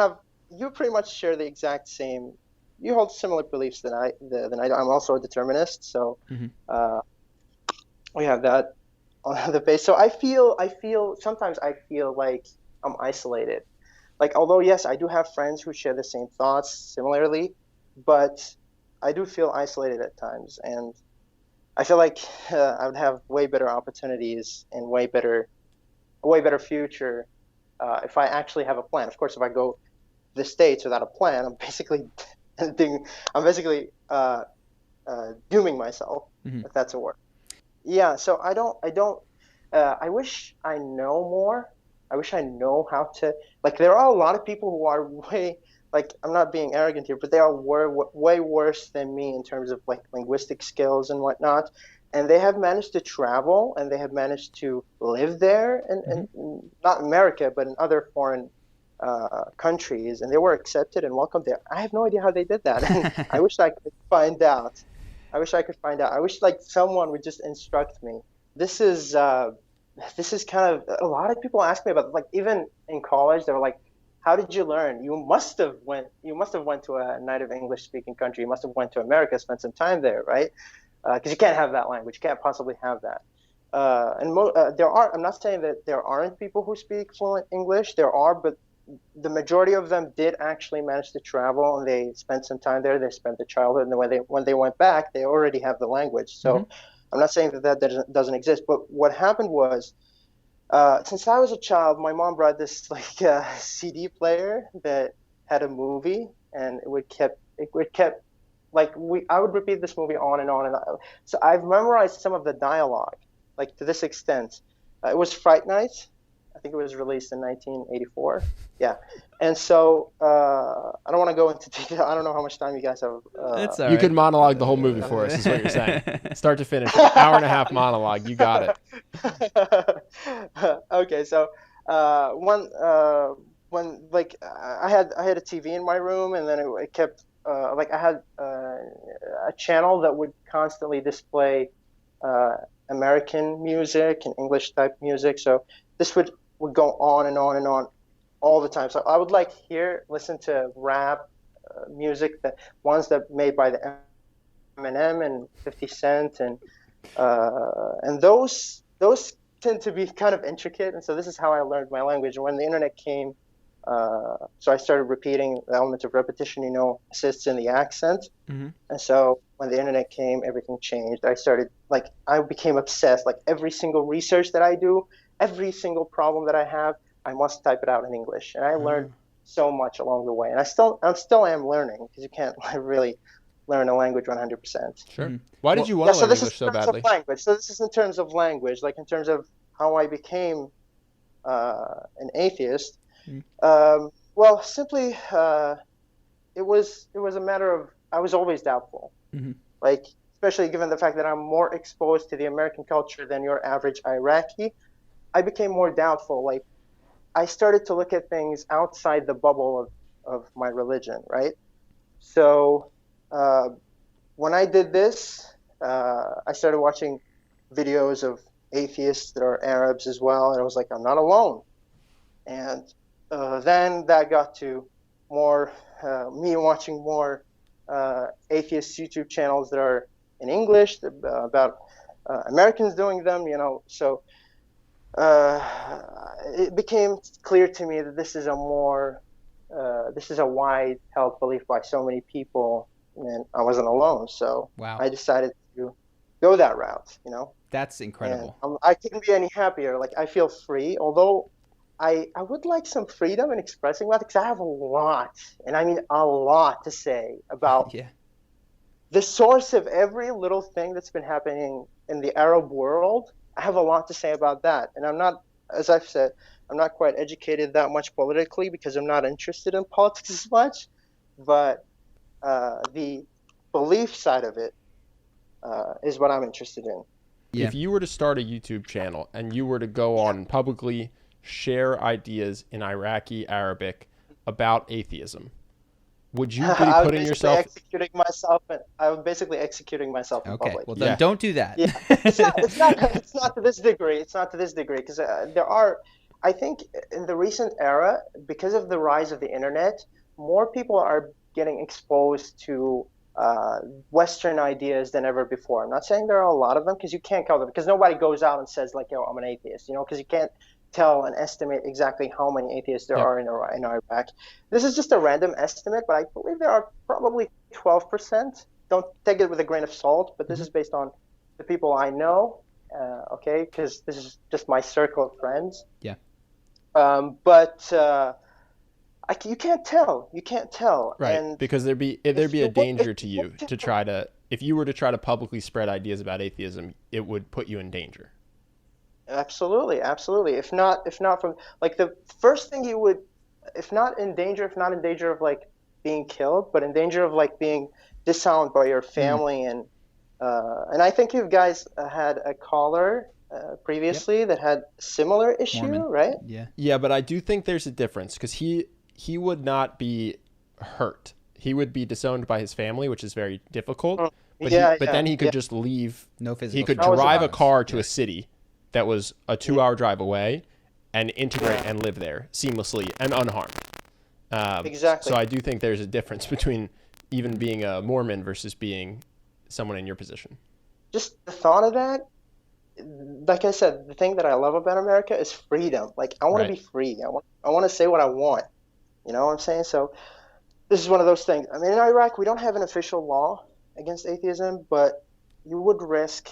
Speaker 2: pretty much share the exact same, you hold similar beliefs than I do. I'm also a determinist, so we have that on the base. So sometimes I feel like I'm isolated. Like, although yes, I do have friends who share the same thoughts similarly, but I do feel isolated at times, and I feel like I would have way better opportunities and a way better future if I actually have a plan. Of course, if I go to the States without a plan, I'm basically dooming myself, if that's a word. Yeah. So I wish I know more. I wish I know how to, like, there are a lot of people who are way, like, I'm not being arrogant here, but they are way worse than me in terms of like linguistic skills and whatnot. And they have managed to travel, and they have managed to live there, and not America, but in other foreign countries, and they were accepted and welcomed there. I have no idea how they did that. And I wish I could find out. I wish like someone would just instruct me. This is kind of, a lot of people ask me about, like, even in college, they were like, how did you learn? You must have went to a native English speaking country. You must have went to America, spent some time there, right? Because you can't have that language. You can't possibly have that. I'm not saying that there aren't people who speak fluent English. There are, but the majority of them did actually manage to travel, and they spent some time there. They spent their childhood, and when they went back, they already have the language. So I'm not saying that doesn't exist. But what happened was, since I was a child, my mom brought this CD player that had a movie, and I would repeat this movie on and on and on. So I've memorized some of the dialogue, like, to this extent. It was Fright Night. I think it was released in 1984. Yeah. And so I don't want to go into detail. I don't know how much time you guys have.
Speaker 3: It's all
Speaker 1: you
Speaker 3: right.
Speaker 1: could monologue the whole movie for us, is what you're saying. Start to finish. Hour and a half monologue. You got it.
Speaker 2: Okay. So when like I had a TV in my room, and then it kept like I had a channel that would constantly display American music and English type music. So this would go on and on and on all the time. So I would like listen to rap music, that ones that made by the Eminem and 50 Cent, and those tend to be kind of intricate. And so this is how I learned my language. And when the internet came, so I started repeating. The element of repetition, assists in the accent.
Speaker 3: Mm-hmm.
Speaker 2: And so when the internet came, everything changed. I became obsessed. Like every single research that I do, every single problem that I have, I must type it out in English. And I learned so much along the way. And I still am learning, because you can't really learn a language 100%.
Speaker 1: Sure. Mm-hmm. Why did you want to learn English so badly?
Speaker 2: So this is in terms of language, like in terms of how I became an atheist. Well, simply, it was a matter of, I was always doubtful.
Speaker 3: Mm-hmm.
Speaker 2: Like, especially given the fact that I'm more exposed to the American culture than your average Iraqi, I became more doubtful. Like, I started to look at things outside the bubble of my religion, right? So when I did this, I started watching videos of atheists that are Arabs as well, and I was like, I'm not alone. And then that got to more me watching more atheist YouTube channels that are in English, about Americans doing them, So it became clear to me that this is a wide held belief by so many people, and I wasn't alone. So
Speaker 3: wow.
Speaker 2: I decided to go that route.
Speaker 3: That's incredible.
Speaker 2: And I couldn't be any happier. Like, I feel free, although I would like some freedom in expressing that, because I have a lot, and I mean a lot, to say about the source of every little thing that's been happening in the Arab world. I have a lot to say about that. And I'm not, as I've said, I'm not quite educated that much politically, because I'm not interested in politics as much. But the belief side of it is what I'm interested in.
Speaker 1: Yeah. If you were to start a YouTube channel and you were to go on and publicly share ideas in Iraqi Arabic about atheism, would you be putting yourself...
Speaker 2: I was basically executing myself in public.
Speaker 3: Well, then don't do that.
Speaker 2: Yeah. It's not to this degree. It's not to this degree, because I think in the recent era, because of the rise of the internet, more people are getting exposed to Western ideas than ever before. I'm not saying there are a lot of them, because you can't count them, because nobody goes out and says, like, I'm an atheist, because you can't tell and estimate exactly how many atheists there are in Iraq. This is just a random estimate, but I believe there are probably 12%. Don't take it with a grain of salt, but this is based on the people I know, because this is just my circle of friends.
Speaker 3: Yeah.
Speaker 2: But you can't tell. You can't tell.
Speaker 1: Right,
Speaker 2: and
Speaker 1: because there'd be a danger to you to try to, if you were to try to publicly spread ideas about atheism, it would put you in danger.
Speaker 2: Absolutely. If not from, like, the first thing you would, if not in danger of like being killed, but in danger of like being disowned by your family. And I think you guys had a caller previously that had similar issue, Mormon. Right?
Speaker 1: Yeah, but I do think there's a difference, because he would not be hurt. He would be disowned by his family, which is very difficult. But then he could just leave.
Speaker 3: No physical.
Speaker 1: He could drive a car to a city that was a 2-hour drive away and integrate and live there seamlessly and unharmed.
Speaker 2: Exactly.
Speaker 1: So I do think there's a difference between even being a Mormon versus being someone in your position.
Speaker 2: Just the thought of that, like I said, the thing that I love about America is freedom. Like, I want to be free. I want to say what I want. You know what I'm saying? So this is one of those things. I mean, in Iraq, we don't have an official law against atheism, but you would risk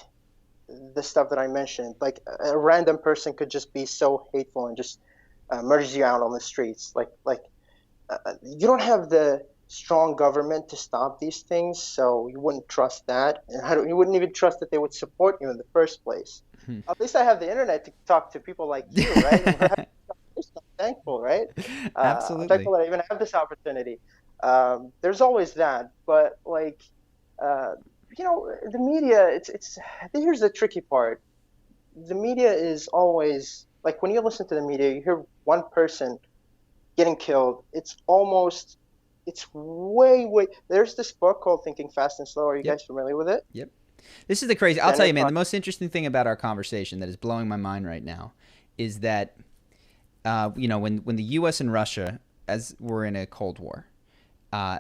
Speaker 2: the stuff that I mentioned. Like, a random person could just be so hateful and just murders you out on the streets. You don't have the strong government to stop these things, so you wouldn't trust that. And you wouldn't even trust that they would support you in the first place. At least I have the internet to talk to people like you, right? I'm thankful, right?
Speaker 3: Absolutely.
Speaker 2: I'm thankful that I even have this opportunity. There's always that, but the media, it's here's the tricky part. The media is always, like, when you listen to the media, you hear one person getting killed. It's way. There's this book called Thinking Fast and Slow. Are you guys familiar with it?
Speaker 3: Yep. This is the crazy. I'll tell you, man, the most interesting thing about our conversation that is blowing my mind right now is that when the U.S. and Russia were in a Cold War,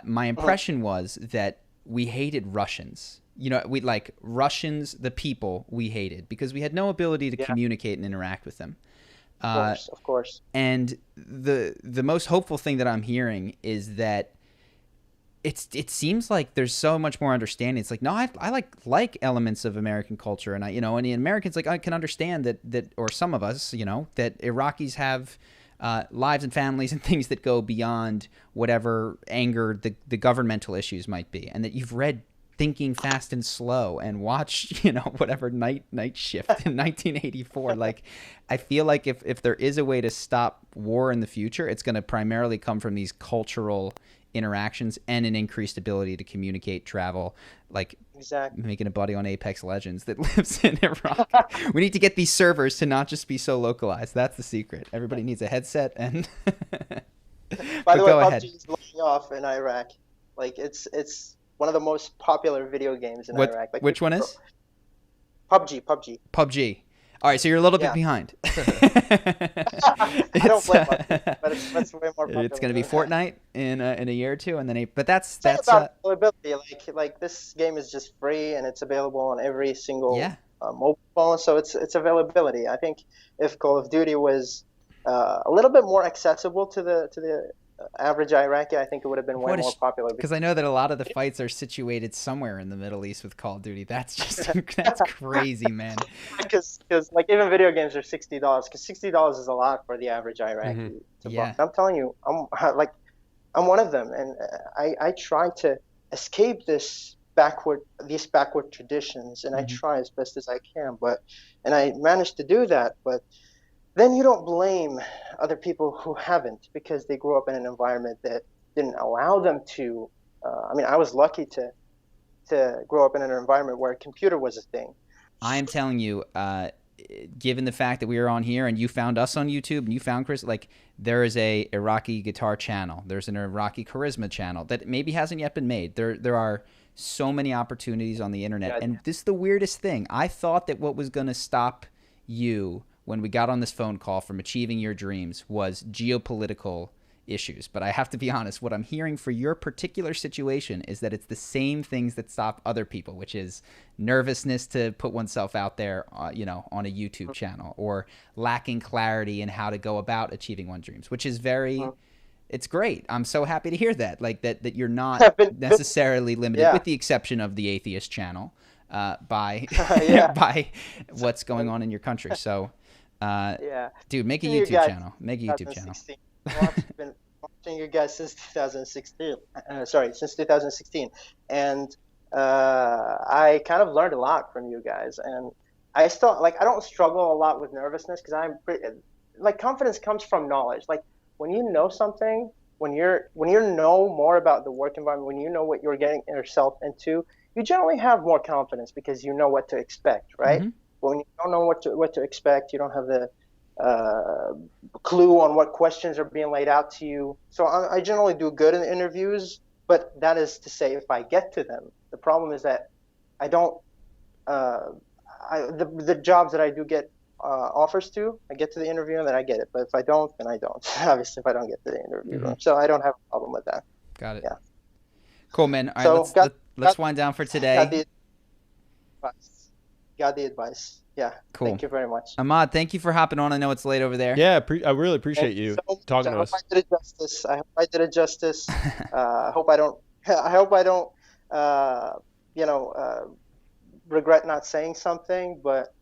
Speaker 3: my impression was that we hated Russians. We like Russians, the people we hated because we had no ability to communicate and interact with them.
Speaker 2: Of course.
Speaker 3: And the most hopeful thing that I'm hearing is that it seems like there's so much more understanding. It's like, no, I like elements of American culture, and and the Americans, like, I can understand that, or some of us, that Iraqis have lives and families and things that go beyond whatever anger the governmental issues might be, and that you've read Thinking Fast and Slow and watched whatever Night Shift in 1984. Like, I feel like if there is a way to stop war in the future, it's going to primarily come from these cultural interactions and an increased ability to communicate, travel, like making a buddy on Apex Legends that lives in Iraq. We need to get these servers to not just be so localized. That's the secret. Everybody needs a headset and
Speaker 2: By the way, PUBG is blowing off in Iraq. Like, it's one of the most popular video games in Iraq. Like,
Speaker 3: which one is?
Speaker 2: PUBG.
Speaker 3: All right, so you're a little bit behind.
Speaker 2: I don't play PUBG, but it's way more popular.
Speaker 3: It's going to be Fortnite in a year or two, and then but that's
Speaker 2: about availability. Like this game is just free and it's available on every single mobile phone, so it's availability. I think if Call of Duty was a little bit more accessible to the average Iraqi, I think it would have been way more popular.
Speaker 3: Because I know that a lot of the fights are situated somewhere in the Middle East with Call of Duty. That's that's crazy, man.
Speaker 2: Because like even video games are $60. Because $60 is a lot for the average Iraqi.
Speaker 3: Yeah.
Speaker 2: I'm telling you, I'm one of them, and I try to escape these backward traditions, and I try as best as I can. And I managed to do that, but then you don't blame other people who haven't, because they grew up in an environment that didn't allow them to. I was lucky to grow up in an environment where a computer was a thing.
Speaker 3: I'm telling you, given the fact that we are on here and you found us on YouTube and you found Chris, like, there is a Iraqi guitar channel. There's an Iraqi charisma channel that maybe hasn't yet been made. There are so many opportunities on the internet. And this is the weirdest thing. I thought that what was going to stop you when we got on this phone call from achieving your dreams was geopolitical issues. But I have to be honest, what I'm hearing for your particular situation is that it's the same things that stop other people, which is nervousness to put oneself out there, on a YouTube channel, or lacking clarity in how to go about achieving one's dreams, which is it's great. I'm so happy to hear that, like that you're not necessarily limited, with the exception of the atheist channel, by what's going on in your country. So, dude, make a YouTube channel. Make a YouTube channel.
Speaker 2: I've been watching you guys since 2016. Since 2016, and I kind of learned a lot from you guys. And I still I don't struggle a lot with nervousness because I'm pretty, confidence comes from knowledge. Like, when you know something, when you know more about the work environment, when you know what you're getting yourself into, you generally have more confidence because you know what to expect, right? Mm-hmm. But when you don't know what to expect, you don't have the clue on what questions are being laid out to you. So I generally do good in interviews, but that is to say if I get to them. The problem is that I don't. The jobs that I do get offers to, I get to the interview and then I get it. But if I don't, then I don't. Obviously, if I don't get to the interview room, so I don't have a problem with that.
Speaker 3: Got it.
Speaker 2: Yeah.
Speaker 3: Cool, man. All right, let's wind down for today.
Speaker 2: Got the advice. Yeah. Cool. Thank you very much.
Speaker 3: Ahmad, thank you for hopping on. I know it's late over there.
Speaker 1: Yeah, I really appreciate you talking to us.
Speaker 2: I hope I did it justice. I hope I don't regret not saying something, but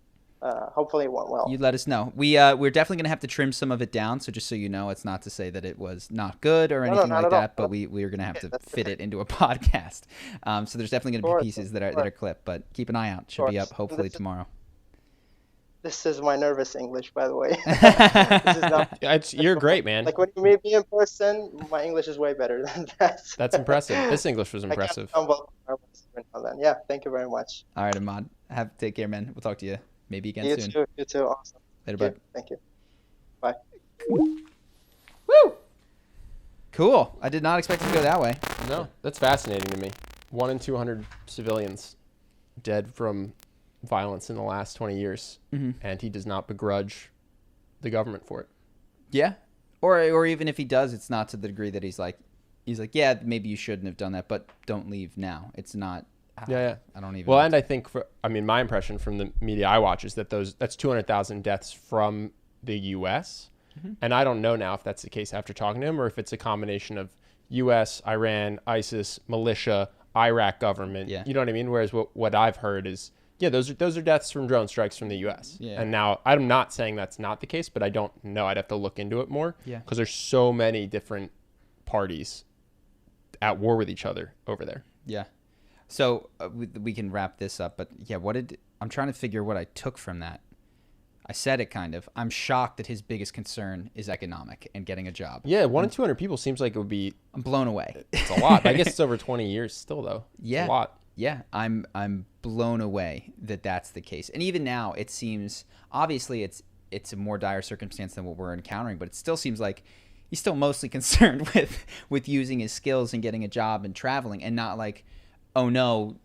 Speaker 2: hopefully it went well.
Speaker 3: You let us know. We're definitely going to have to trim some of it down, so just so you know, it's not to say that it was not good or anything like that, but we are going to have to fit it into a podcast. So there's definitely going to be pieces that are clipped, but keep an eye out. Should be up hopefully tomorrow.
Speaker 2: This is my nervous English, by the way.
Speaker 1: You're great, man.
Speaker 2: Like, when you meet me in person, my English is way better than that.
Speaker 1: That's impressive. This English was impressive.
Speaker 2: Yeah, thank you very much.
Speaker 3: All right, Ahmad. Take care, man. We'll talk to you maybe again soon.
Speaker 2: You too. Awesome.
Speaker 3: Later, bud.
Speaker 2: Thank you. Bye.
Speaker 3: Woo! Cool. I did not expect it to go that way.
Speaker 1: No, that's fascinating to me. 1 in 200 civilians dead from violence in the last 20 years, and he does not begrudge the government for it.
Speaker 3: Yeah. Or even if he does, it's not to the degree that he's like, yeah, maybe you shouldn't have done that, but don't leave now. It's not.
Speaker 1: Yeah.
Speaker 3: I don't even.
Speaker 1: Well, and I think my impression from the media I watch is that that's 200,000 deaths from the U.S. Mm-hmm. And I don't know now if that's the case after talking to him, or if it's a combination of U.S., Iran, ISIS, militia, Iraq government.
Speaker 3: Yeah.
Speaker 1: You know what I mean? Whereas what I've heard is, yeah, those are deaths from drone strikes from the U.S.
Speaker 3: Yeah.
Speaker 1: And now I'm not saying that's not the case, but I don't know. I'd have to look into it more.
Speaker 3: Yeah.
Speaker 1: Because there's so many different parties at war with each other over there.
Speaker 3: Yeah. So we can wrap this up, but yeah, I'm trying to figure what I took from that. I said it kind of. I'm shocked that his biggest concern is economic and getting a job.
Speaker 1: Yeah, 1 in 200 people seems like it would be.
Speaker 3: I'm blown away.
Speaker 1: It's a lot. I guess it's over 20 years still, though.
Speaker 3: Yeah,
Speaker 1: it's a lot.
Speaker 3: Yeah, I'm blown away that that's the case. And even now, it seems obviously it's a more dire circumstance than what we're encountering, but it still seems like he's still mostly concerned with using his skills and getting a job and traveling, and not like, oh no,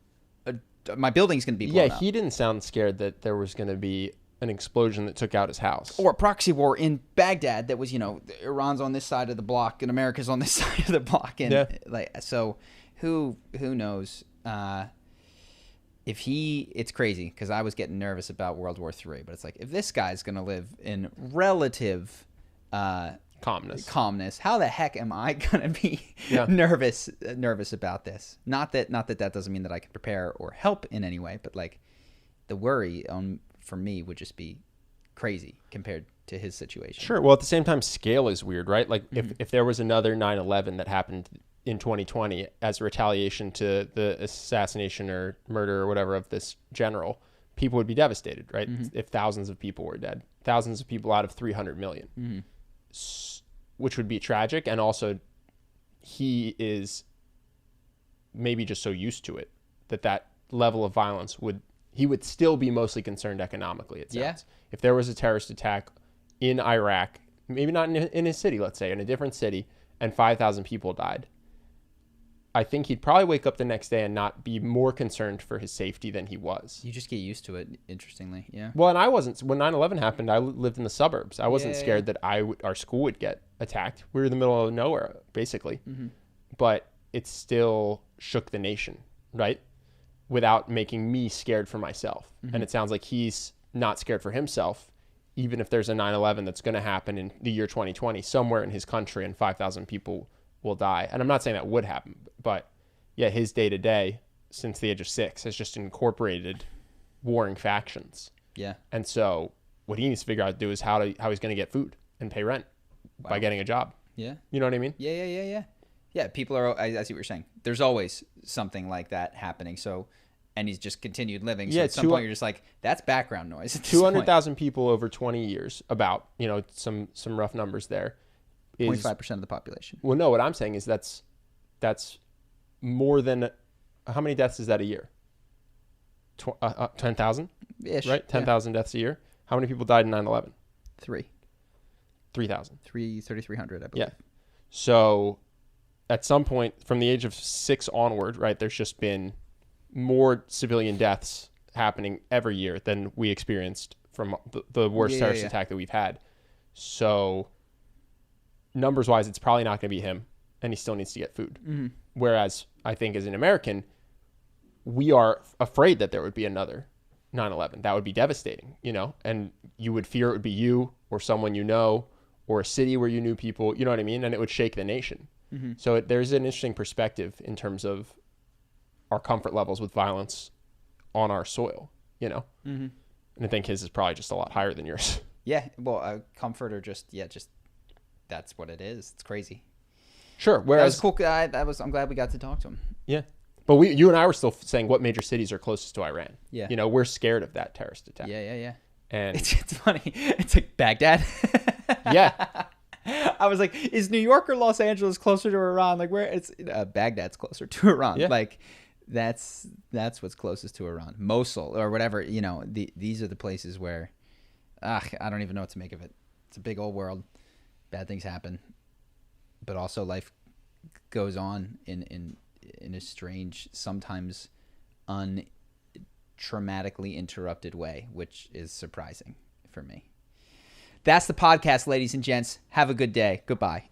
Speaker 3: my building's going to be blown up.
Speaker 1: Yeah, he didn't sound scared that there was going to be an explosion that took out his house.
Speaker 3: Or a proxy war in Baghdad that was, Iran's on this side of the block and America's on this side of the block. And so who knows? It's crazy because I was getting nervous about World War III, but it's like, if this guy's going to live in relative calmness, how the heck am I going to be nervous about this? Not that doesn't mean that I can prepare or help in any way, but like the worry for me would just be crazy compared to his situation.
Speaker 1: Sure. Well, at the same time, scale is weird, right? Like if there was another 9/11 that happened in 2020 as a retaliation to the assassination or murder or whatever of this general, people would be devastated, right? Mm-hmm. If thousands of people were dead, thousands of people out of 300 million, mm-hmm. Which would be tragic. And also he is maybe just so used to it that level of violence he would still be mostly concerned economically, it sounds. Yeah. If there was a terrorist attack in Iraq, maybe not in his city, let's say, in a different city, and 5,000 people died, I think he'd probably wake up the next day and not be more concerned for his safety than he was.
Speaker 3: You just get used to it, interestingly, yeah.
Speaker 1: Well, and I wasn't. When 9/11 happened, I lived in the suburbs. I wasn't scared that our school would get attacked. We were in the middle of nowhere, basically. Mm-hmm. But it still shook the nation, right? Without making me scared for myself. Mm-hmm. And it sounds like he's not scared for himself, even if there's a 9/11 that's going to happen in the year 2020 somewhere in his country and 5,000 people will die. And I'm not saying that would happen, but yeah, his day-to-day since the age of 6 has just incorporated warring factions.
Speaker 3: Yeah. And
Speaker 1: so what he needs to figure out to do is how he's going to get food and pay rent by getting a job.
Speaker 3: Yeah.
Speaker 1: You know what I mean?
Speaker 3: Yeah. Yeah, people are, I see what you're saying. There's always something like that happening. So, and he's just continued living. So at some point you're just like, that's background noise.
Speaker 1: 200,000 people over 20 years, about, some rough numbers there.
Speaker 3: 0.5% of the population.
Speaker 1: Well, no, what I'm saying is that's more than, how many deaths is that a year? 10,000?
Speaker 3: Ish.
Speaker 1: Right? 10,000 deaths a year. How many people died in 9/11? 3,000.
Speaker 3: 3,300, I believe.
Speaker 1: Yeah. So at some point from the age of 6 onward, right, there's just been more civilian deaths happening every year than we experienced from the worst terrorist attack that we've had. So numbers wise, it's probably not going to be him, and he still needs to get food. Mm-hmm. Whereas I think as an American, we are afraid that there would be another 9/11. That would be devastating, and you would fear it would be you or someone or a city where you knew people, you know what I mean? And it would shake the nation. Mm-hmm. So there's an interesting perspective in terms of our comfort levels with violence on our soil, Mm-hmm. And I think his is probably just a lot higher than yours.
Speaker 3: Yeah, well, comfort or just that's what it is. It's crazy.
Speaker 1: Sure. Whereas
Speaker 3: that was cool. I'm glad we got to talk to him.
Speaker 1: Yeah. But you and I were still saying what major cities are closest to Iran.
Speaker 3: Yeah.
Speaker 1: We're scared of that terrorist attack.
Speaker 3: Yeah.
Speaker 1: And
Speaker 3: it's funny. It's like Baghdad.
Speaker 1: Yeah.
Speaker 3: I was like, is New York or Los Angeles closer to Iran? Like, where it's Baghdad's closer to Iran.
Speaker 1: Yeah.
Speaker 3: Like, that's what's closest to Iran. Mosul or whatever. These are the places where, I don't even know what to make of it. It's a big old world. Bad things happen, but also life goes on in a strange, sometimes untraumatically interrupted way, which is surprising for me. That's the podcast, ladies and gents. Have a good day. Goodbye.